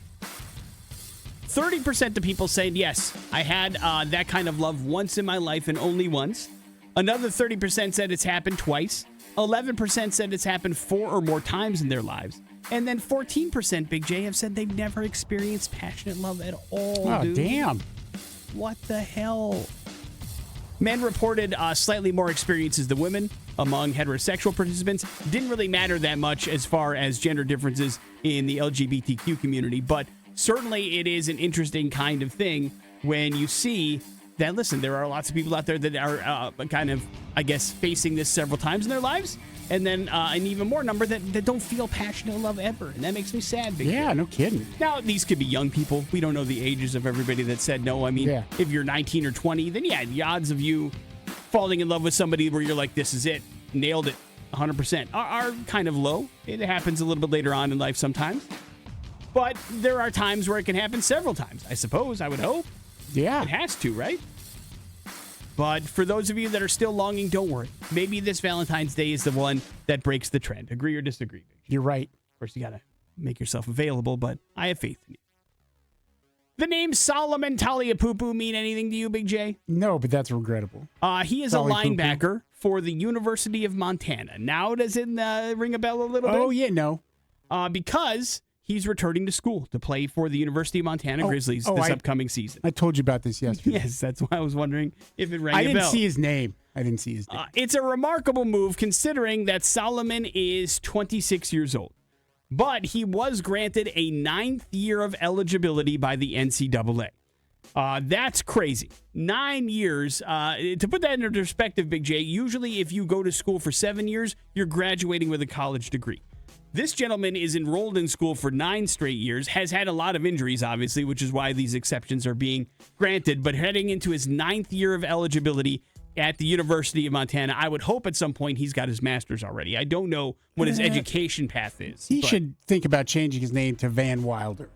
30% of people said yes, I had that kind of love once in my life and only once. Another 30% said it's happened twice. 11% said it's happened 4 or more times in their lives. And then 14%, Big J, have said they've never experienced passionate love at all. Oh, dude. damn. What the hell? Men reported slightly more experiences than women among heterosexual participants. Didn't really matter that much as far as gender differences in the LGBTQ community, but certainly it is an interesting kind of thing when you see that, listen, there are lots of people out there that are kind of, I guess, facing this several times in their lives. And then an even more number that don't feel passionate love ever. And that makes me sad. Yeah, no kidding. Now, these could be young people. We don't know the ages of everybody that said no. I mean, if you're 19 or 20, then yeah, the odds of you falling in love with somebody where you're like, this is it, nailed it, 100%, are kind of low. It happens a little bit later on in life sometimes. But there are times where it can happen several times, I suppose, I would hope. Yeah. It has to, right? But for those of you that are still longing, don't worry. Maybe this Valentine's Day is the one that breaks the trend. Agree or disagree? You're right. Of course, you got to make yourself available, but I have faith in you. The name Solomon Taliapupu mean anything to you, Big J? No, but that's regrettable. He is a linebacker for the University of Montana. Now, does it ring a bell a little bit? Oh, yeah, no. Because he's returning to school to play for the University of Montana Grizzlies this upcoming season. I told you about this yesterday. Yes, that's why I was wondering if it rang a bell. I didn't see his name. It's a remarkable move considering that Solomon is 26 years old. But he was granted a 9th year of eligibility by the NCAA. That's crazy. 9 years. To put that into perspective, Big J, usually if you go to school for 7 years, you're graduating with a college degree. This gentleman is enrolled in school for 9 straight years, has had a lot of injuries, obviously, which is why these exceptions are being granted, but heading into his 9th year of eligibility at the University of Montana. I would hope at some point he's got his master's already. I don't know what his education path is. He should think about changing his name to Van Wilder.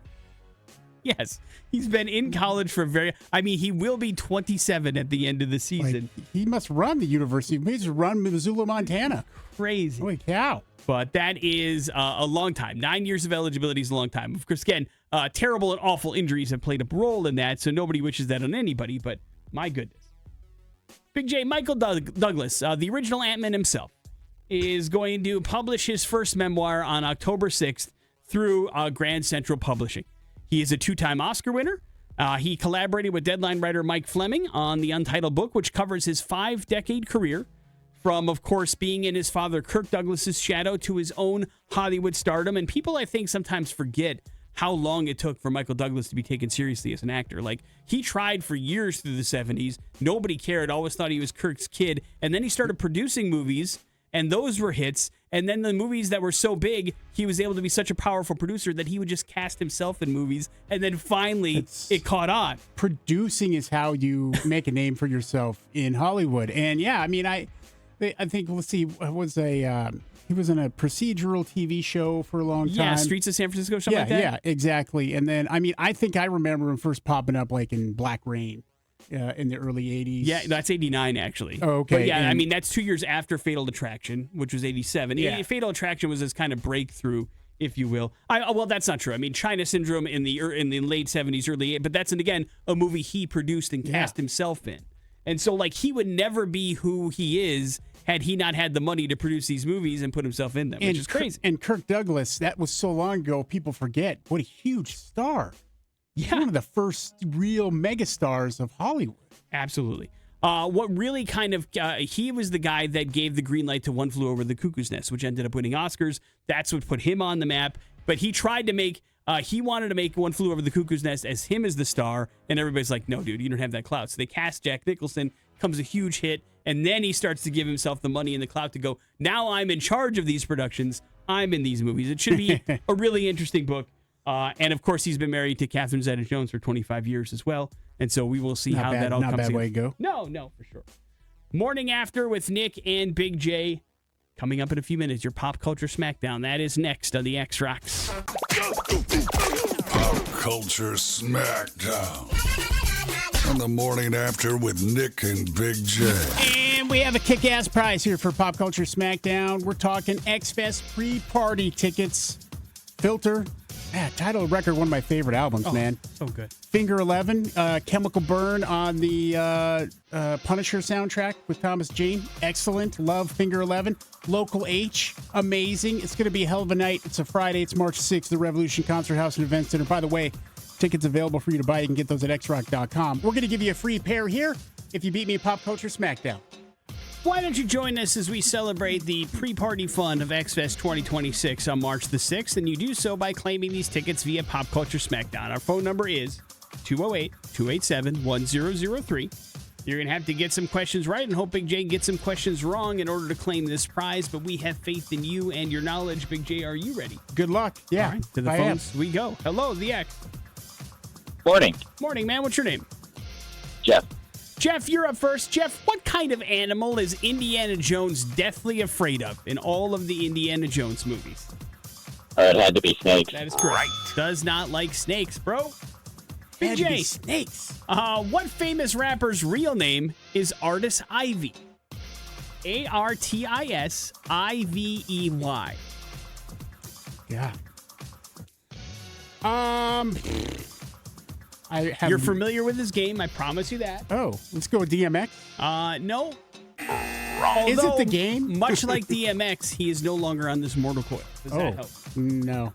Yes. He's been in college for he will be 27 at the end of the season. Like, he must run the university. He must run Missoula, Montana. Crazy. Holy cow. But that is a long time. 9 years of eligibility is a long time. Of course, again, terrible and awful injuries have played a role in that, so nobody wishes that on anybody, but my goodness. Big J, Michael Douglas, the original Ant-Man himself, is going to publish his first memoir on October 6th through Grand Central Publishing. He is a 2-time Oscar winner. He collaborated with Deadline writer Mike Fleming on the Untitled book, which covers his 5-decade career, from, of course, being in his father Kirk Douglas's shadow to his own Hollywood stardom. And people, I think, sometimes forget how long it took for Michael Douglas to be taken seriously as an actor. Like, he tried for years through the 70s. Nobody cared, always thought he was Kirk's kid. And then he started producing movies, and those were hits. And then the movies that were so big, he was able to be such a powerful producer that he would just cast himself in movies. And then finally, it caught on. Producing is how you make a name for yourself in Hollywood. And yeah, I mean, I think, let's see, he was in a procedural TV show for a long time. Yeah, Streets of San Francisco, something like that. Yeah, exactly. And then, I mean, I think I remember him first popping up like in Black Rain in the early 80s. Yeah, that's 89, actually. Oh, okay. But yeah, I mean, that's 2 years after Fatal Attraction, which was 87. Yeah. Fatal Attraction was his kind of breakthrough, if you will. Well, that's not true. I mean, China Syndrome in the late 70s, early 80s, but that's, again, a movie he produced and cast himself in. And so, like, he would never be who he is had he not had the money to produce these movies and put himself in them, which is crazy. And Kirk Douglas, that was so long ago, people forget. What a huge star. Yeah. One of the first real megastars of Hollywood. Absolutely. What really kind of, he was the guy that gave the green light to One Flew Over the Cuckoo's Nest, which ended up winning Oscars. That's what put him on the map. But he tried to make, he wanted to make One Flew Over the Cuckoo's Nest as him as the star, and everybody's like, no, dude, you don't have that clout. So they cast Jack Nicholson, comes a huge hit, and then he starts to give himself the money and the clout to go, now I'm in charge of these productions. I'm in these movies. It should be a really interesting book. And, of course, he's been married to Catherine Zeta-Jones for 25 years as well. And so we will see how that all comes together. Not a bad way to go. No, for sure. Morning After with Nick and Big J. Coming up in a few minutes, your Pop Culture Smackdown. That is next on the X-Rocks. Pop Culture Smackdown. On the Morning After with Nick and Big J. And we have a kick-ass prize here for Pop Culture Smackdown. We're talking X-Fest pre-party tickets. Filter. Title record, one of my favorite albums, man. So good. Finger 11, Chemical Burn on the Punisher soundtrack with Thomas Jane. Excellent. Love Finger 11. Local H, amazing. It's going to be a hell of a night. It's a Friday. It's March 6th, the Revolution Concert House and Event Center. By the way, tickets available for you to buy. You can get those at xrock.com. We're going to give you a free pair here if you beat me at Pop Culture Smackdown. Why don't you join us as we celebrate the pre-party fun of X-Fest 2026 on March the 6th, and you do so by claiming these tickets via Pop Culture Smackdown. Our phone number is 208-287-1003. You're going to have to get some questions right and hope Big J gets some questions wrong in order to claim this prize, but we have faith in you and your knowledge. Big J, are you ready? Good luck. Yeah. All right, to the phones we go. Hello, the X. Morning. Morning, man. What's your name? Jeff. Jeff, you're up first. Jeff, what kind of animal is Indiana Jones deathly afraid of in all of the Indiana Jones movies? It had to be snakes. That is correct. Right. Does not like snakes, bro. Big J. Snakes. What famous rapper's real name is Artis Ivy? ARTISIVEY. Yeah. You're familiar with this game, I promise you that. Oh, let's go with DMX. No. Wrong. Is it the game? Much like DMX, he is no longer on this mortal coil. Does that help? No.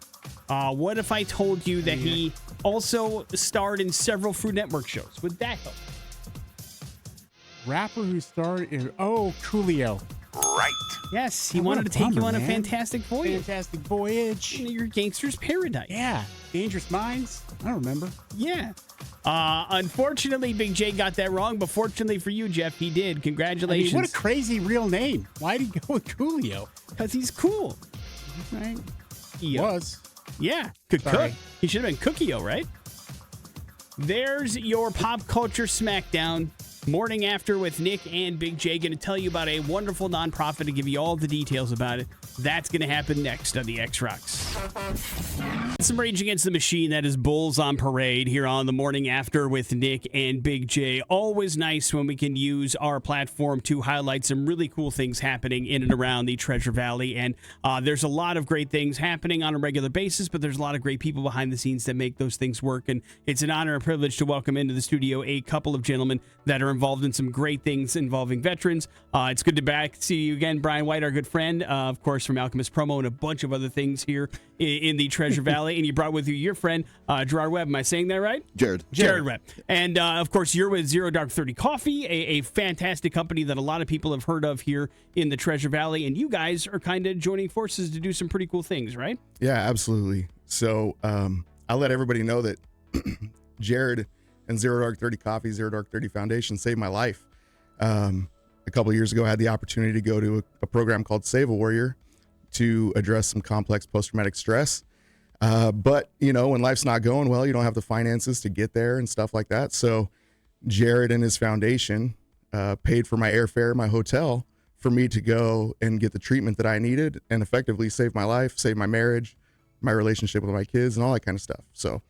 What if I told you that he also starred in several Food Network shows? Would that help? Rapper who starred in... Oh, Coolio. Right. Yes, he wanted to take you on a fantastic voyage. Fantastic voyage. Your gangster's paradise. Yeah. Dangerous Minds. I don't remember. Yeah. Unfortunately, Big J got that wrong, but fortunately for you, Jeff, he did. Congratulations. What a crazy real name. Why'd he go with Coolio? Because he's cool. Right? He was. Yeah. Could cook. He should have been Cookio, right? There's your Pop Culture Smackdown. Morning After with Nick and Big J, going to tell you about a wonderful nonprofit and give you all the details about it. That's going to happen next on the X-Rocks. Some Rage Against the Machine, that is Bulls on Parade here on the Morning After with Nick and Big J. Always nice when we can use our platform to highlight some really cool things happening in and around the Treasure Valley. And there's a lot of great things happening on a regular basis, but there's a lot of great people behind the scenes that make those things work. And it's an honor and privilege to welcome into the studio a couple of gentlemen that are involved in some great things involving veterans. It's good to see you again, Brian White, our good friend, of course, from Alchemist Promo and a bunch of other things here in the Treasure Valley. And you brought with you your friend, Jarad Webb. Am I saying that right? Jarad Webb. And, of course, you're with Zero Dark Thrity Coffee, a fantastic company that a lot of people have heard of here in the Treasure Valley. And you guys are kind of joining forces to do some pretty cool things, right? Yeah, absolutely. So I'll let everybody know that Jarad and Zero Dark Thrity Coffee, Zero Dark Thrity Foundation saved my life. A couple of years ago, I had the opportunity to go to a program called Save a Warrior to address some complex post-traumatic stress. But, you know, when life's not going well, you don't have the finances to get there and stuff like that. So Jarad and his foundation paid for my airfare, my hotel, for me to go and get the treatment that I needed and effectively save my life, save my marriage, my relationship with my kids, and all that kind of stuff. So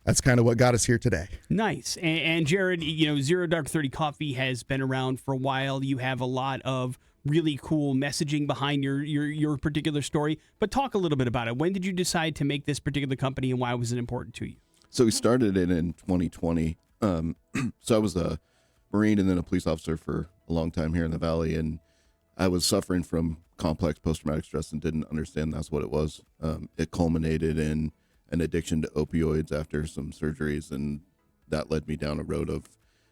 that's kind of what got us here today. Nice. And Jarad, you know, Zero Dark Thrity Coffee has been around for a while. You have a lot of really cool messaging behind your particular story. But talk a little bit about it. When did you decide to make this particular company, and why was it important to you? So we started it in 2020. So I was a Marine and then a police officer for a long time here in the Valley, and I was suffering from complex post-traumatic stress and didn't understand that's what it was. It culminated in an addiction to opioids after some surgeries, and that led me down a road of,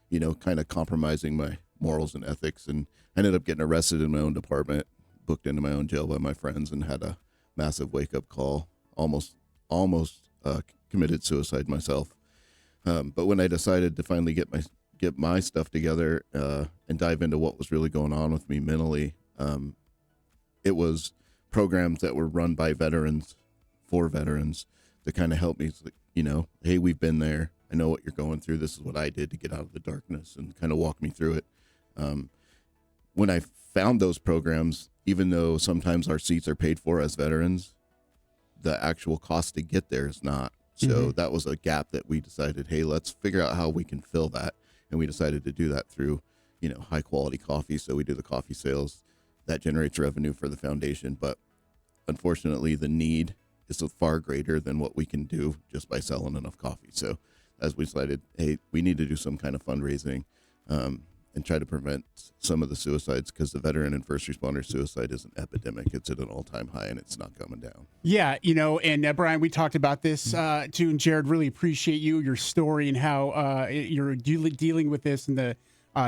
you know, kind of compromising my morals and ethics, and I ended up getting arrested in my own department, booked into my own jail by my friends, and had a massive wake-up call, almost committed suicide myself. But when I decided to finally get my stuff together and dive into what was really going on with me mentally, it was programs that were run by veterans for veterans to kind of help me, you know, hey, we've been there. I know what you're going through. This is what I did to get out of the darkness, and kind of walk me through it. When I found those programs, even though sometimes our seats are paid for as veterans, the actual cost to get there is not. So that was a gap that we decided, hey, let's figure out how we can fill that. And we decided to do that through, you know, high quality coffee. So we do the coffee sales that generates revenue for the foundation. But unfortunately, the need is far greater than what we can do just by selling enough coffee. So as we decided, hey, we need to do some kind of fundraising and try to prevent some of the suicides, because the veteran and first responder suicide is an epidemic. It's at an all-time high, and it's not coming down. Yeah, you know, and Brian, we talked about this too, and Jarad, really appreciate your story and how you're dealing with this and the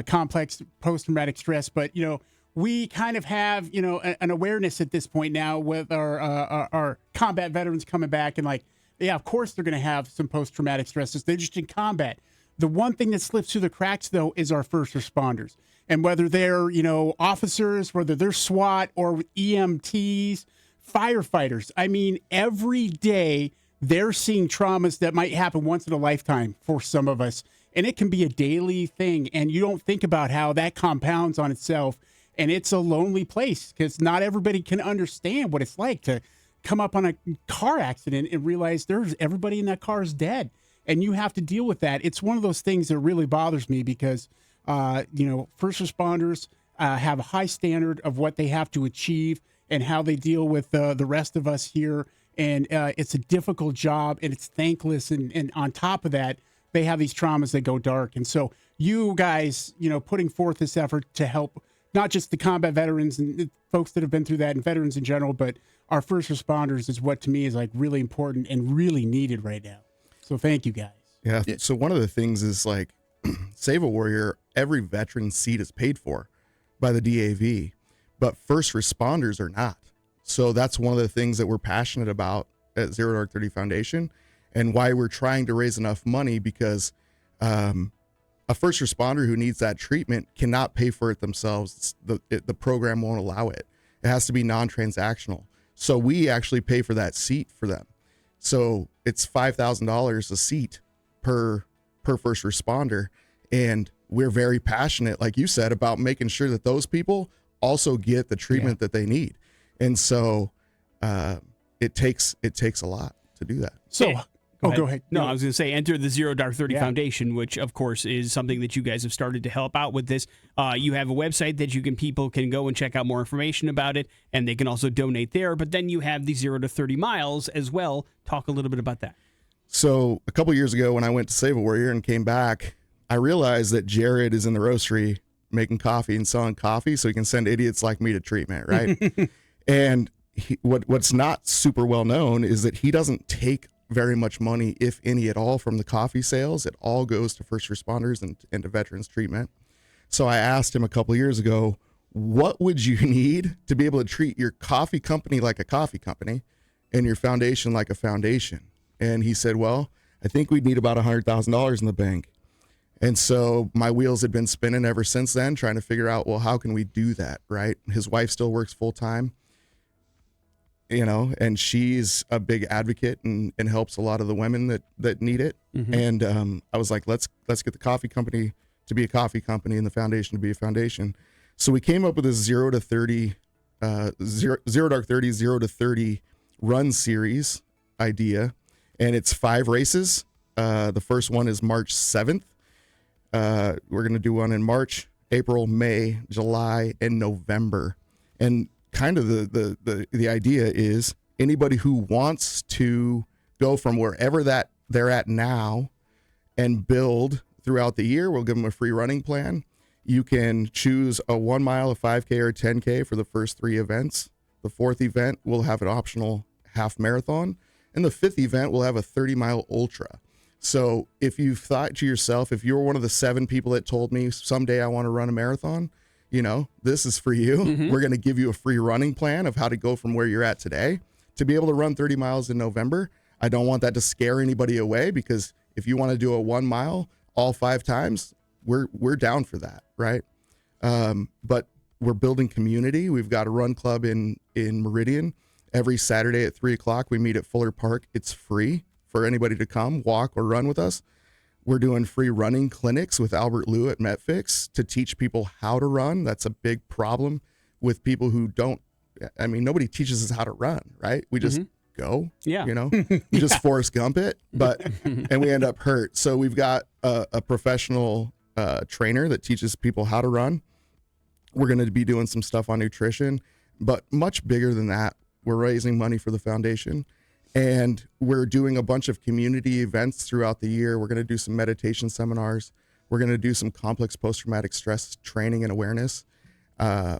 complex post-traumatic stress. But, you know, we kind of have, you know, an awareness at this point now with our combat veterans coming back, and like, yeah, of course they're going to have some post-traumatic stresses. They're just in combat. The one thing that slips through the cracks, though, is our first responders. And whether they're, you know, officers, whether they're SWAT or EMTs, firefighters, I mean, every day they're seeing traumas that might happen once in a lifetime for some of us. And it can be a daily thing. And you don't think about how that compounds on itself. And it's a lonely place, because not everybody can understand what it's like to come up on a car accident and realize everybody in that car is dead. And you have to deal with that. It's one of those things that really bothers me, because, you know, first responders have a high standard of what they have to achieve and how they deal with the rest of us here. And it's a difficult job, and it's thankless. And on top of that, they have these traumas that go dark. And so you guys, you know, putting forth this effort to help not just the combat veterans and folks that have been through that and veterans in general, but our first responders is what to me is like really important and really needed right now. So thank you guys. Yeah. So one of the things is like Save a Warrior, every veteran seat is paid for by the DAV, but first responders are not. So that's one of the things that we're passionate about at Zero Dark Thrity Foundation, and why we're trying to raise enough money, because a first responder who needs that treatment cannot pay for it themselves. The program won't allow it. It has to be non-transactional. So we actually pay for that seat for them. So it's $5,000 a seat per first responder. And we're very passionate, like you said, about making sure that those people also get the treatment that they need. And so it takes a lot to do that. So, go ahead. No, I was going to say, enter the Zero Dark 30 Foundation, which, of course, is something that you guys have started to help out with this. You have a website that people can go and check out more information about it, and they can also donate there. But then you have the 0 to 30 miles as well. Talk a little bit about that. So a couple years ago when I went to Save a Warrior and came back, I realized that Jarad is in the roastery making coffee and selling coffee so he can send idiots like me to treatment, right? And what's not super well known is that he doesn't take very much money, if any at all, from the coffee sales. It all goes to first responders and to veterans treatment. So I asked him a couple years ago, what would you need to be able to treat your coffee company like a coffee company and your foundation like a foundation? And he said, well, I think we'd need about $100,000 in the bank. And so my wheels had been spinning ever since then, trying to figure out, well, how can we do that, right? His wife still works full time, and she's a big advocate and helps a lot of the women that need it. Mm-hmm. And I was like, let's get the coffee company to be a coffee company and the foundation to be a foundation. So we came up with this 0 to 30, Zero Dark 30, 0 to 30 run series idea. And it's 5 races. The first one is March 7th. We're going to do one in March, April, May, July, and November. And kind of the idea is anybody who wants to go from wherever that they're at now and build throughout the year, we'll give them a free running plan. You can choose a 1 mile, a 5K, or a 10K for the first 3 events. The 4th event will have an optional half marathon. And the 5th event will have a 30-mile ultra. So if you thought to yourself, if you're one of the 7 people that told me someday I want to run a marathon, this is for you. Mm-hmm. We're going to give you a free running plan of how to go from where you're at today to be able to run 30 miles in November. I don't want that to scare anybody away, because if you want to do a 1 mile all 5 times, we're down for that, right? But we're building community. We've got a run club in Meridian. Every Saturday at 3:00, we meet at Fuller Park. It's free for anybody to come walk or run with us. We're doing free running clinics with Albert Liu at MetFix to teach people how to run. That's a big problem with people who don't. I mean, nobody teaches us how to run, right? We just go, we just Forrest Gump it, and we end up hurt. So we've got a professional trainer that teaches people how to run. We're going to be doing some stuff on nutrition, but much bigger than that. We're raising money for the foundation, and we're doing a bunch of community events throughout the year. We're going to do some meditation seminars. We're going to do some complex post-traumatic stress training and awareness. A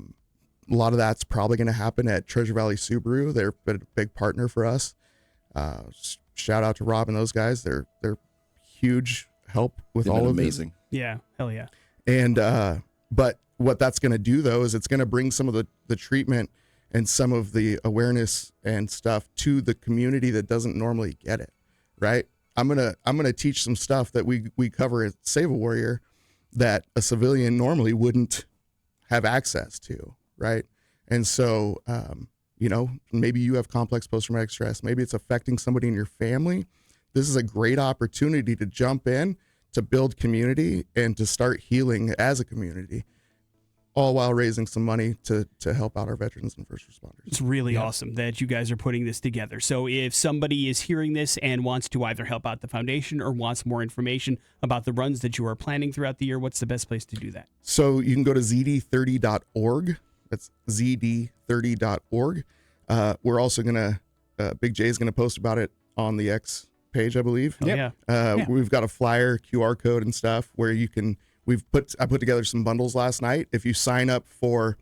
lot of that's probably going to happen at Treasure Valley Subaru. They're a big partner for us. Shout out to Rob and those guys. They're huge help with They've all been of amazing. this. Yeah, hell yeah. And but what that's going to do, though, is it's going to bring some of the treatment and some of the awareness and stuff to the community that doesn't normally get it, right? I'm gonna teach some stuff that we cover at Save a Warrior that a civilian normally wouldn't have access to, right? And so, maybe you have complex post-traumatic stress. Maybe it's affecting somebody in your family. This is a great opportunity to jump in, to build community, and to start healing as a community, all while raising some money to help out our veterans and first responders. It's really awesome that you guys are putting this together. So if somebody is hearing this and wants to either help out the foundation or wants more information about the runs that you are planning throughout the year, what's the best place to do that? So you can go to zd30.org. That's zd30.org. We're also going to, Big J is going to post about it on the X page, I believe. Yeah. We've got a flyer, QR code and stuff where you can, I put together some bundles last night. If you sign up for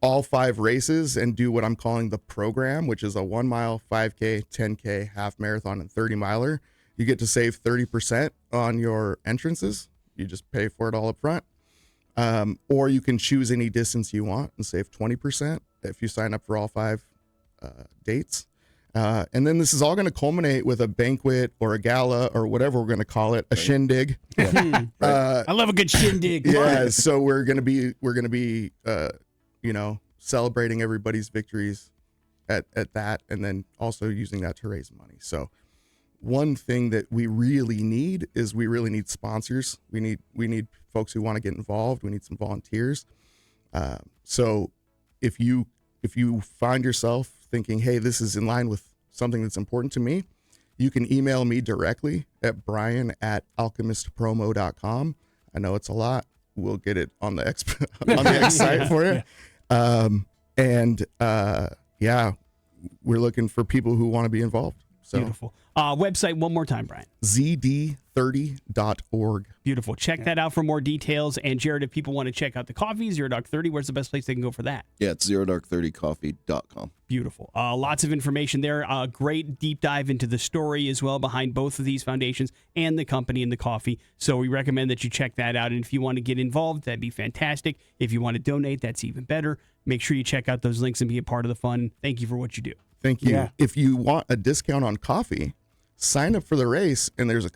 all 5 races and do what I'm calling the program, which is a 1 mile, 5K, 10K, half marathon, and 30 miler, you get to save 30% on your entrances. You just pay for it all up front. Or you can choose any distance you want and save 20% if you sign up for all 5 dates. And then this is all going to culminate with a banquet or a gala or whatever we're going to call it, a shindig. I love a good shindig. Yeah, so we're going to be celebrating everybody's victories at that, and then also using that to raise money. So one thing that we really need is we really need sponsors. We need folks who want to get involved. We need some volunteers. So if you find yourself thinking, hey, this is in line with something that's important to me, you can email me directly at brian@alchemistpromo.com. I know it's a lot. We'll get it on the X site for you. Yeah, we're looking for people who want to be involved. So. Beautiful. Website one more time, Brian. ZD30.org. Beautiful. Check that out for more details. And Jarad, if people want to check out the coffee, Zero Dark 30, where's the best place they can go for that? Yeah, it's zerodark30coffee.com. Beautiful. Lots of information there. Great deep dive into the story as well behind both of these foundations and the company and the coffee. So we recommend that you check that out. And if you want to get involved, that'd be fantastic. If you want to donate, that's even better. Make sure you check out those links and be a part of the fun. Thank you for what you do. Thank you. Yeah. If you want a discount on coffee, sign up for the race, and there's a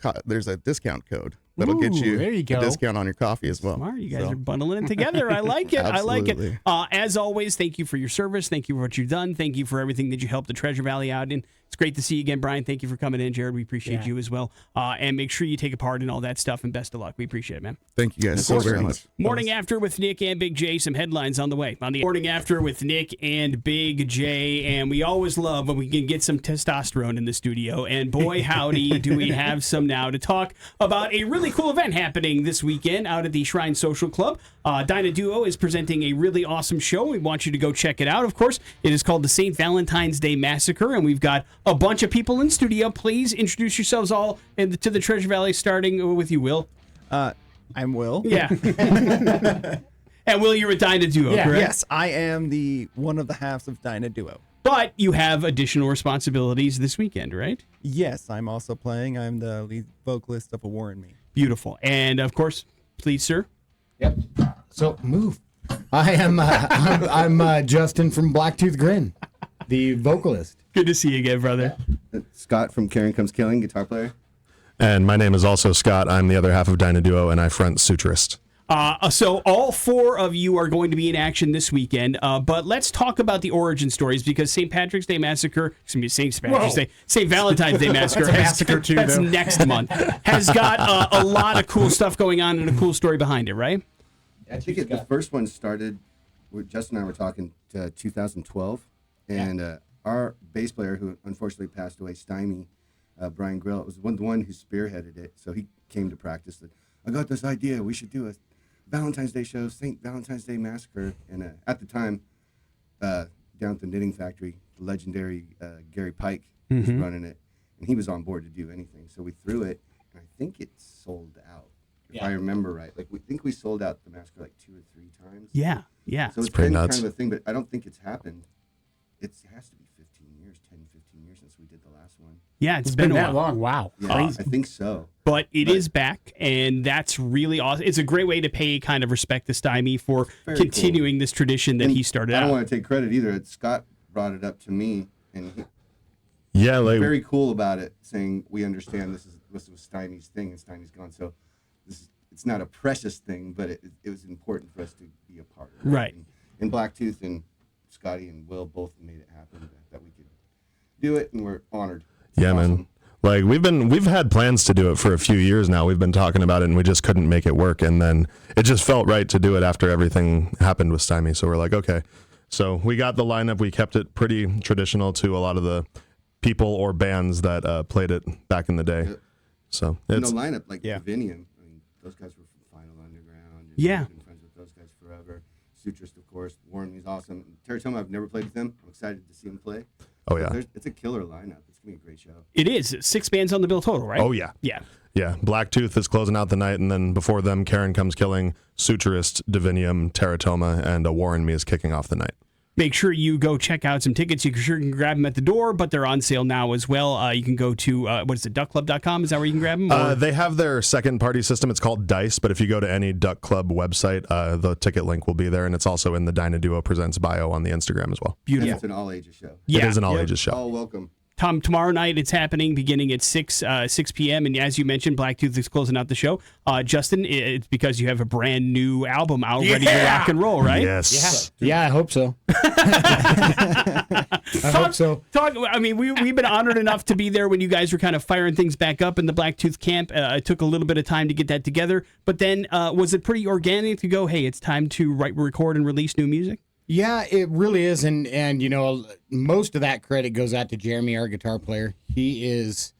discount code that'll get you a discount on your coffee as well. Smart. You guys are bundling it together. I like it. I like it. As always, thank you for your service. Thank you for what you've done. Thank you for everything that you helped the Treasure Valley out in. It's great to see you again, Brian. Thank you for coming in, Jarad. We appreciate you as well. And make sure you take a part in all that stuff, and best of luck. We appreciate it, man. Thank you guys so very much. Morning After with Nick and Big J. Some headlines on the way. On the Morning After with Nick and Big J. And we always love when we can get some testosterone in the studio. And boy, howdy, do we have some now to talk about a really cool event happening this weekend out at the Shrine Social Club. DyaDuo is presenting a really awesome show. We want you to go check it out, of course. It is called the St. Valentine's Day Massacre, and we've got a bunch of people in studio. Please introduce yourselves all to the Treasure Valley, starting with you, Will. I'm Will. Yeah. And Will, you're with DyaDuo, correct? Yes, I am one of the halves of DyaDuo. But you have additional responsibilities this weekend, right? Yes, I'm also playing. I'm the lead vocalist of A War in Me. Beautiful. And, of course, please, sir. Yep. So, move. I am I'm Justin from Blacktooth Grin, the vocalist. Good to see you again, brother. Scott from Karin Comes Killing, guitar player. And my name is also Scott. I'm the other half of DyaDuo, and I front Suturist. So all four of you are going to be in action this weekend, but let's talk about the origin stories, because St. Patrick's Day Massacre, St. Valentine's Day Massacre, that's next month, has got a lot of cool stuff going on and a cool story behind it, right? I think the first one started, Justin and I were talking 2012, and our bass player, who unfortunately passed away, Stymie, Brian Grill, was the one who spearheaded it, so he came to practice that. I got this idea, we should do a Valentine's Day show, St. Valentine's Day Massacre, and at the time, down at the Knitting Factory, the legendary Gary Pike was running it, and he was on board to do anything. So we threw it, and I think it sold out, if I remember right. Like, we think we sold out the Massacre like 2 or 3 times. Yeah. So it's been kind of a thing, but I don't think it's happened. It has to be 10, 15 years since we did the last one. Yeah, it's been that a long. Wow. Yeah, I think so. But it is back, and that's really awesome. It's a great way to pay kind of respect to Stymie for continuing this tradition that he started out. I don't want to take credit either. Scott brought it up to me, and he was very cool about it, saying, we understand this was Stymie's thing, and Stymie's gone. So it's not a precious thing, but it was important for us to be a part of it. Right. And Blacktooth and Scotty and Will both made it happen that we could do it, and we're honored. It's awesome. Man. Like we've had plans to do it for a few years now. We've been talking about it, and we just couldn't make it work. And then it just felt right to do it after everything happened with Stymie. So we're like, okay. So we got the lineup. We kept it pretty traditional to a lot of the people or bands that played it back in the day. So it's the lineup, like Divinium. I mean, those guys were from Final Underground. Yeah. I've been friends with those guys forever. Suturist, of course. Warren is awesome. Teratoma, I've never played with them. I'm excited to see him play. Oh, yeah. It's a killer lineup. It's going to be a great show. It is. 6 bands on the bill total, right? Oh, yeah. Yeah. Yeah. Blacktooth is closing out the night, and then before them, Karin Comes Killing, Suturist, Divinium, Teratoma, and A War in Me is kicking off the night. Make sure you go check out some tickets. You can grab them at the door, but they're on sale now as well. You can go to, duckclub.com? Is that where you can grab them? They have their second-party system. It's called Dice, but if you go to any Duck Club website, the ticket link will be there, and it's also in the DyaDuo Presents bio on the Instagram as well. Beautiful. Yeah, it's an all-ages show. Yeah. It is an all-ages show. All welcome. Tom, tomorrow night it's happening beginning at 6 p.m. And as you mentioned, Blacktooth is closing out the show. Justin, it's because you have a brand new album out ready to rock and roll, right? Yes. Yeah, I hope so. Hope so. I mean, we've been honored enough to be there when you guys were kind of firing things back up in the Blacktooth camp. It took a little bit of time to get that together. But then was it pretty organic to go, hey, it's time to record and release new music? Yeah, it really is, and you know, most of that credit goes out to Jeremy, our guitar player. He's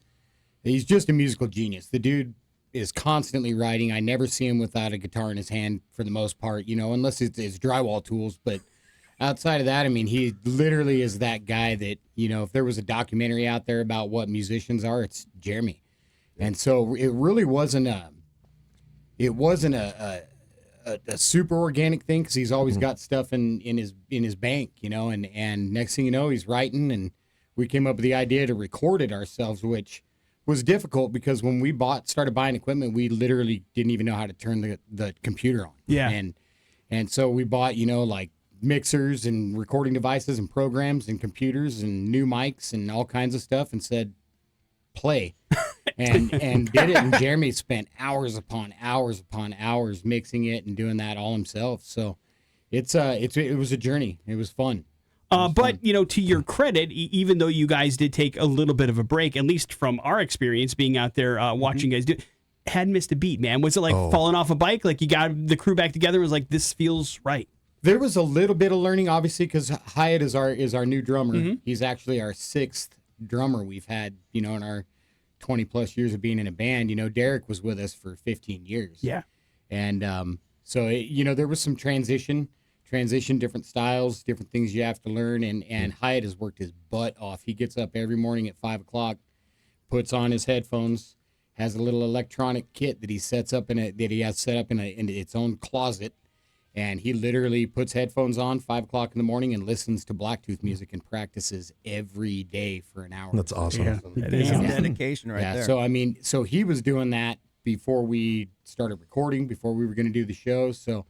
just a musical genius. The dude is constantly writing. I never see him without a guitar in his hand for the most part, you know, unless it's drywall tools. But outside of that, I mean, he literally is that guy that, you know, if there was a documentary out there about what musicians are, it's Jeremy. And so it really wasn't a super organic thing, because he's always got stuff in his bank, you know, and next thing you know, he's writing, and we came up with the idea to record it ourselves, which was difficult because when we started buying equipment, we literally didn't even know how to turn the computer on. Yeah. And so we bought, you know, like mixers and recording devices and programs and computers and new mics and all kinds of stuff, and said, play. and did it, and Jeremy spent hours upon hours mixing it and doing that all himself. So it was a journey. It was fun. But, you know, to your credit, even though you guys did take a little bit of a break, at least from our experience being out there watching you guys do, hadn't missed a beat, man. Was it like falling off a bike? Like you got the crew back together and was like, this feels right? There was a little bit of learning, obviously, because Hyatt is our new drummer. Mm-hmm. He's actually our 6th drummer we've had, you know, in our 20 plus years of being in a band. You know, Derek was with us for 15 years. Yeah. And so, you know, there was some transition, different styles, different things you have to learn. And Hyatt has worked his butt off. He gets up every morning at 5 o'clock, puts on his headphones, has a little electronic kit that he has set up in its own closet. And he literally puts headphones on 5 o'clock in the morning and listens to Blacktooth music and practices every day for an hour. That's awesome. Yeah. That is some dedication right there. So, I mean, so he was doing that before we started recording, before we were going to do the show. So,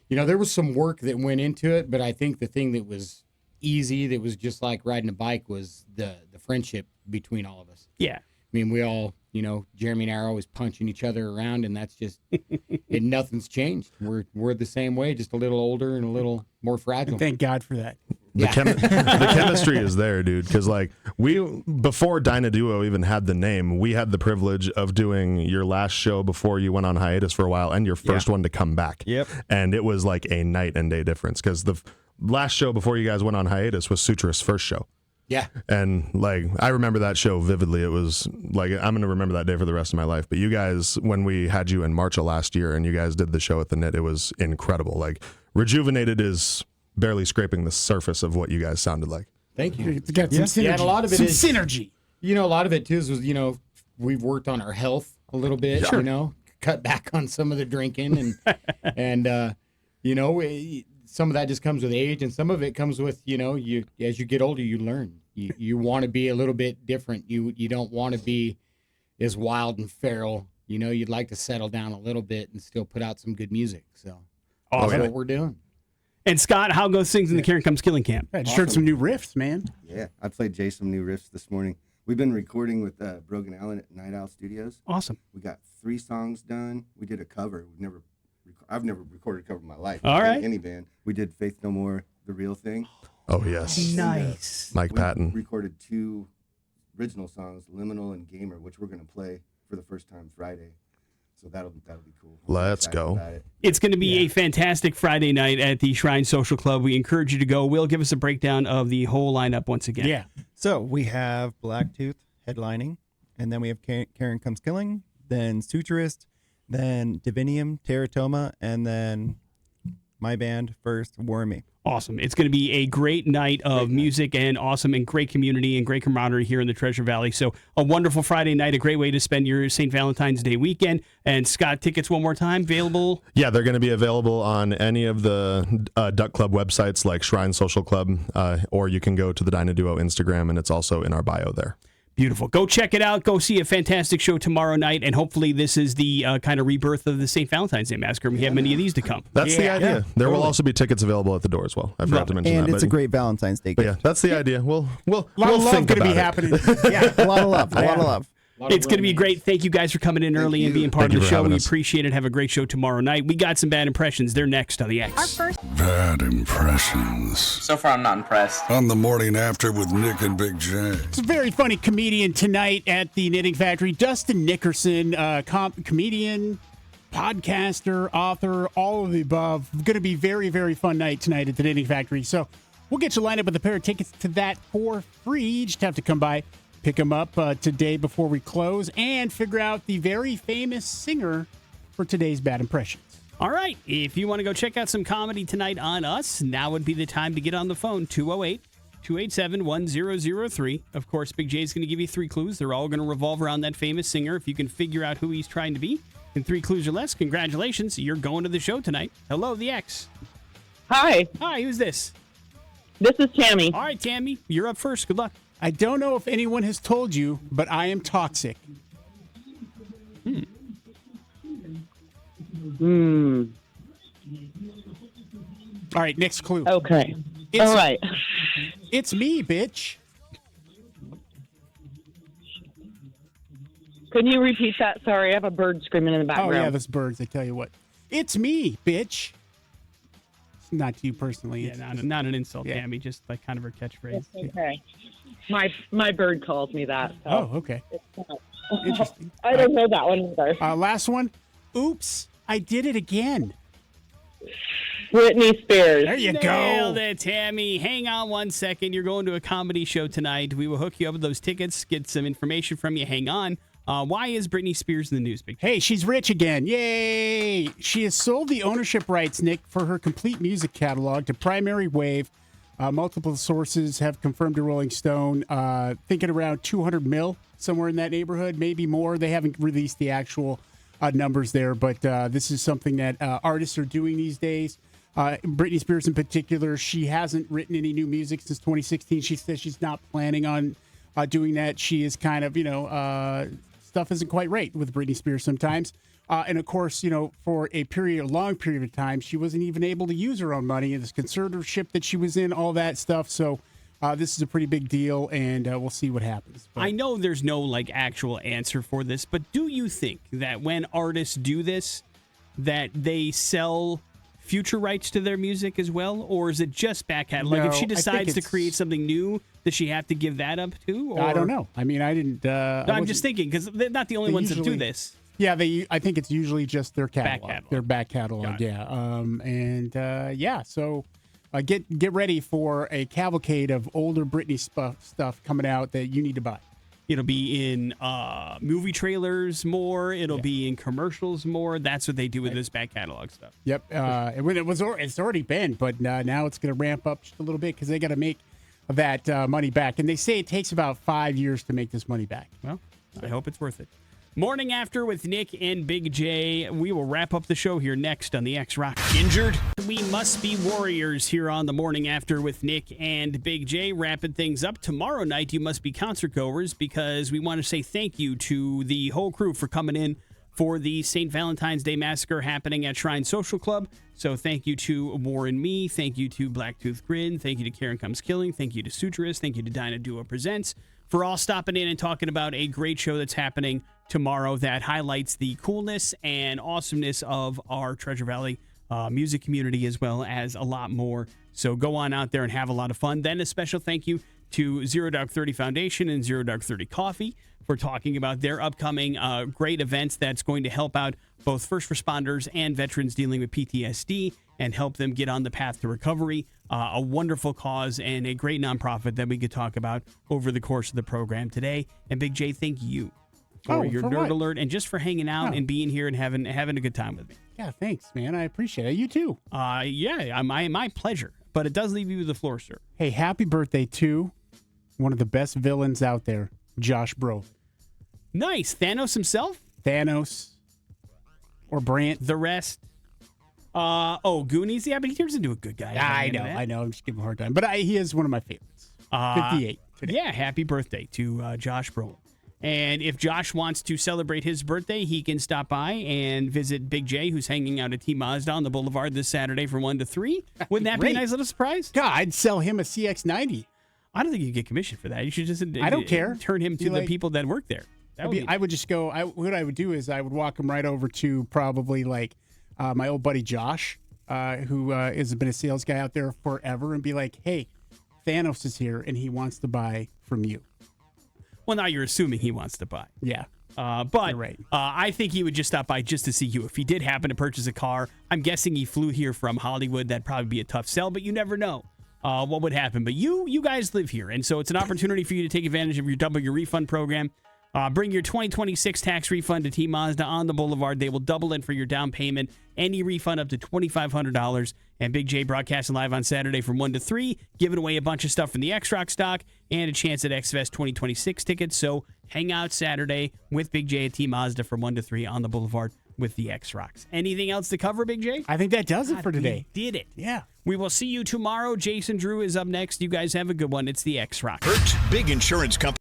you know, there was some work that went into it, but I think the thing that was easy, that was just like riding a bike, was the friendship between all of us. Yeah. I mean, we all, you know, Jeremy and I are always punching each other around, and that's just, nothing's changed. We're the same way, just a little older and a little more fragile. Thank God for that. The chemistry is there, dude. Because like before DyaDuo even had the name, we had the privilege of doing your last show before you went on hiatus for a while, and your first one to come back. Yep. And it was like a night and day difference, because the last show before you guys went on hiatus was Sutra's first show. Yeah. And like, I remember that show vividly. It was like, I'm going to remember that day for the rest of my life. But you guys, when we had you in March of last year and you guys did the show at the Knit, it was incredible. Like, Rejuvenated is barely scraping the surface of what you guys sounded like. Thank you. It's got some synergy. Yeah, and a lot of it is synergy. You know, a lot of it too is, you know, we've worked on our health a little bit, you know, cut back on some of the drinking and you know, some of that just comes with age, and some of it comes with, you know, as you get older, you learn. You want to be a little bit different. You don't want to be as wild and feral. You know, you'd like to settle down a little bit and still put out some good music. So that's what we're doing. And Scott, how goes things in the Karin Comes Killing camp? I just heard some new riffs, man. Yeah, I played Jay some new riffs this morning. We've been recording with Brogan Allen at Night Owl Studios. Awesome. We got 3 songs done. We did a cover. I've never recorded a cover in my life. All right. Any band. We did Faith No More, The Real Thing. Oh, yes. Nice. Mike Patton. We recorded 2 original songs, Liminal and Gamer, which we're going to play for the first time Friday. So that'll be cool. Let's go. It's going to be a fantastic Friday night at the Shrine Social Club. We encourage you to go. Will, give us a breakdown of the whole lineup once again. Yeah. So we have Blacktooth headlining, and then we have Karin Comes Killing, then Suturist, then Divinium, Teratoma, and then my band first, War Me. Awesome. It's going to be a great night of music and awesome and great community and great camaraderie here in the Treasure Valley. So a wonderful Friday night, a great way to spend your St. Valentine's Day weekend. And Scott, tickets one more time, available? Yeah, they're going to be available on any of the Duck Club websites like Shrine Social Club, or you can go to the DyaDuo Instagram, and it's also in our bio there. Beautiful. Go check it out. Go see a fantastic show tomorrow night, and hopefully this is the kind of rebirth of the St. Valentine's Day Massacre. We have many of these to come. That's the idea. There will also be tickets available at the door as well. I forgot to mention that. And it's a great Valentine's Day gift. Yeah, that's the idea. We'll A lot of love think going to be about it. happening. Yeah, a lot of love. A lot of love. It's going to be great. Thank you guys for coming in early and being part Thank of you the for show. having We us. appreciate it. Have a great show tomorrow night. We got some bad impressions. They're next on the X. Bad impressions. So far, I'm not impressed. On the morning after with Nick and Big J. It's a very funny comedian tonight at the Knitting Factory. Dustin Nickerson, comedian, podcaster, author, all of the above. Going to be very, very fun night tonight at the Knitting Factory. So we'll get you lined up with a pair of tickets to that for free. You just have to come by, pick them up today before we close, and figure out the very famous singer for today's Bad Impressions. All right. If you want to go check out some comedy tonight on us, now would be the time to get on the phone, 208-287-1003. Of course, Big J's going to give you 3 clues. They're all going to revolve around that famous singer. If you can figure out who he's trying to be in 3 clues or less, congratulations. You're going to the show tonight. Hello, the X. Hi. Hi, who's this? This is Tammy. All right, Tammy, you're up first. Good luck. I don't know if anyone has told you, but I am toxic. All right, next clue. Okay. All right. It's me, bitch. Can you repeat that? Sorry, I have a bird screaming in the background. Oh, yeah, those birds, I tell you what. It's me, bitch. Not to you personally. Yeah, not an insult, Tammy, just like kind of her catchphrase. Okay. My bird calls me that. So Oh, okay. Interesting. I don't know that one either. Last one. Oops, I did it again. Britney Spears. There you Nailed go. it, Tammy. Hang on one second. You're going to a comedy show tonight. We will hook you up with those tickets, get some information from you. Hang on. Why is Britney Spears in the news, Big? Hey, she's rich again. Yay! She has sold the ownership rights, Nick, for her complete music catalog to Primary Wave. Multiple sources have confirmed to Rolling Stone, thinking around 200 mil, somewhere in that neighborhood, maybe more. They haven't released the actual numbers there, but this is something that artists are doing these days. Britney Spears in particular, she hasn't written any new music since 2016. She says she's not planning on doing that. She is kind of, stuff isn't quite right with Britney Spears sometimes. And of course, for a long period of time, she wasn't even able to use her own money and this conservatorship that she was in, all that stuff. So this is a pretty big deal, and we'll see what happens. But I know there's no actual answer for this, but do you think that when artists do this, that they sell future rights to their music as well, or is it just back catalog? Like if she No, I think decides to it's- create something new, does she have to give that up too? Or? I don't know. I mean, I didn't. I'm just thinking because they're not the only They ones that do usually- this. Yeah, I think it's usually just their catalog. catalog. Their back catalog, yeah. So get ready for a cavalcade of older Britney stuff coming out that you need to buy. It'll be in movie trailers more. It'll be in commercials more. That's what they do with this back catalog stuff. Yep. It's already been, but now it's going to ramp up just a little bit because they got to make that money back. And they say it takes about 5 years to make this money back. Well, I hope it's worth it. Morning After with Nick and Big J. We will wrap up the show here next on the X Rock. Injured? We must be warriors here on the Morning After with Nick and Big J. Wrapping things up. Tomorrow night, you must be concert goers because we want to say thank you to the whole crew for coming in for the St. Valentine's Day Massacre happening at Shrine Social Club. So thank you to Warren Me. Thank you to Blacktooth Grin. Thank you to Karin Comes Killing. Thank you to Suturist. Thank you to DyaDuo Presents for all stopping in and talking about a great show that's happening tomorrow that highlights the coolness and awesomeness of our Treasure Valley music community as well as a lot more. So go on out there and have a lot of fun. Then a special thank you to Zero Dark Thrity Foundation and Zero Dark Thrity Coffee for talking about their upcoming great events that's going to help out both first responders and veterans dealing with PTSD and help them get on the path to recovery. A wonderful cause and a great nonprofit that we could talk about over the course of the program today. And Big J, thank you for your for nerd what? alert and just for hanging out and being here and having a good time with me. Yeah, thanks, man. I appreciate it. You too. My pleasure. But it does leave you the floor, sir. Hey, happy birthday to one of the best villains out there, Josh Brolin. Nice. Thanos himself? Thanos. Or Brant. The rest. Goonies. Yeah, but he turns into a good guy. I know. I'm just giving him a hard time. But he is one of my favorites. 58. today. Yeah, happy birthday to Josh Brolin. And if Josh wants to celebrate his birthday, he can stop by and visit Big J, who's hanging out at T Mazda on the Boulevard this Saturday from 1 to 3. Wouldn't that be a nice little surprise? God, I'd sell him a CX-90. I don't think you get commission for that. You should just I don't care. Turn him to the people that work there. I would just go. What I would do is I would walk him right over to probably like my old buddy Josh, who has been a sales guy out there forever, and be like, "Hey, Thanos is here, and he wants to buy from you." Well, now you're assuming he wants to buy. Yeah. But right. I think he would just stop by just to see you. If he did happen to purchase a car, I'm guessing he flew here from Hollywood. That'd probably be a tough sell, but you never know what would happen. But you guys live here, and so it's an opportunity for you to take advantage of your double your refund program. Bring your 2026 tax refund to T Mazda on the Boulevard. They will double it for your down payment. Any refund up to $2,500. And Big J broadcasting live on Saturday from 1 to 3, giving away a bunch of stuff from the X-Rock stock and a chance at X-Fest 2026 tickets. So hang out Saturday with Big J at T Mazda from 1 to 3 on the Boulevard with the X-Rocks. Anything else to cover, Big J? I think that does it for today. We did it. Yeah. We will see you tomorrow. Jason Drew is up next. You guys have a good one. It's the X-Rocks. Big insurance company.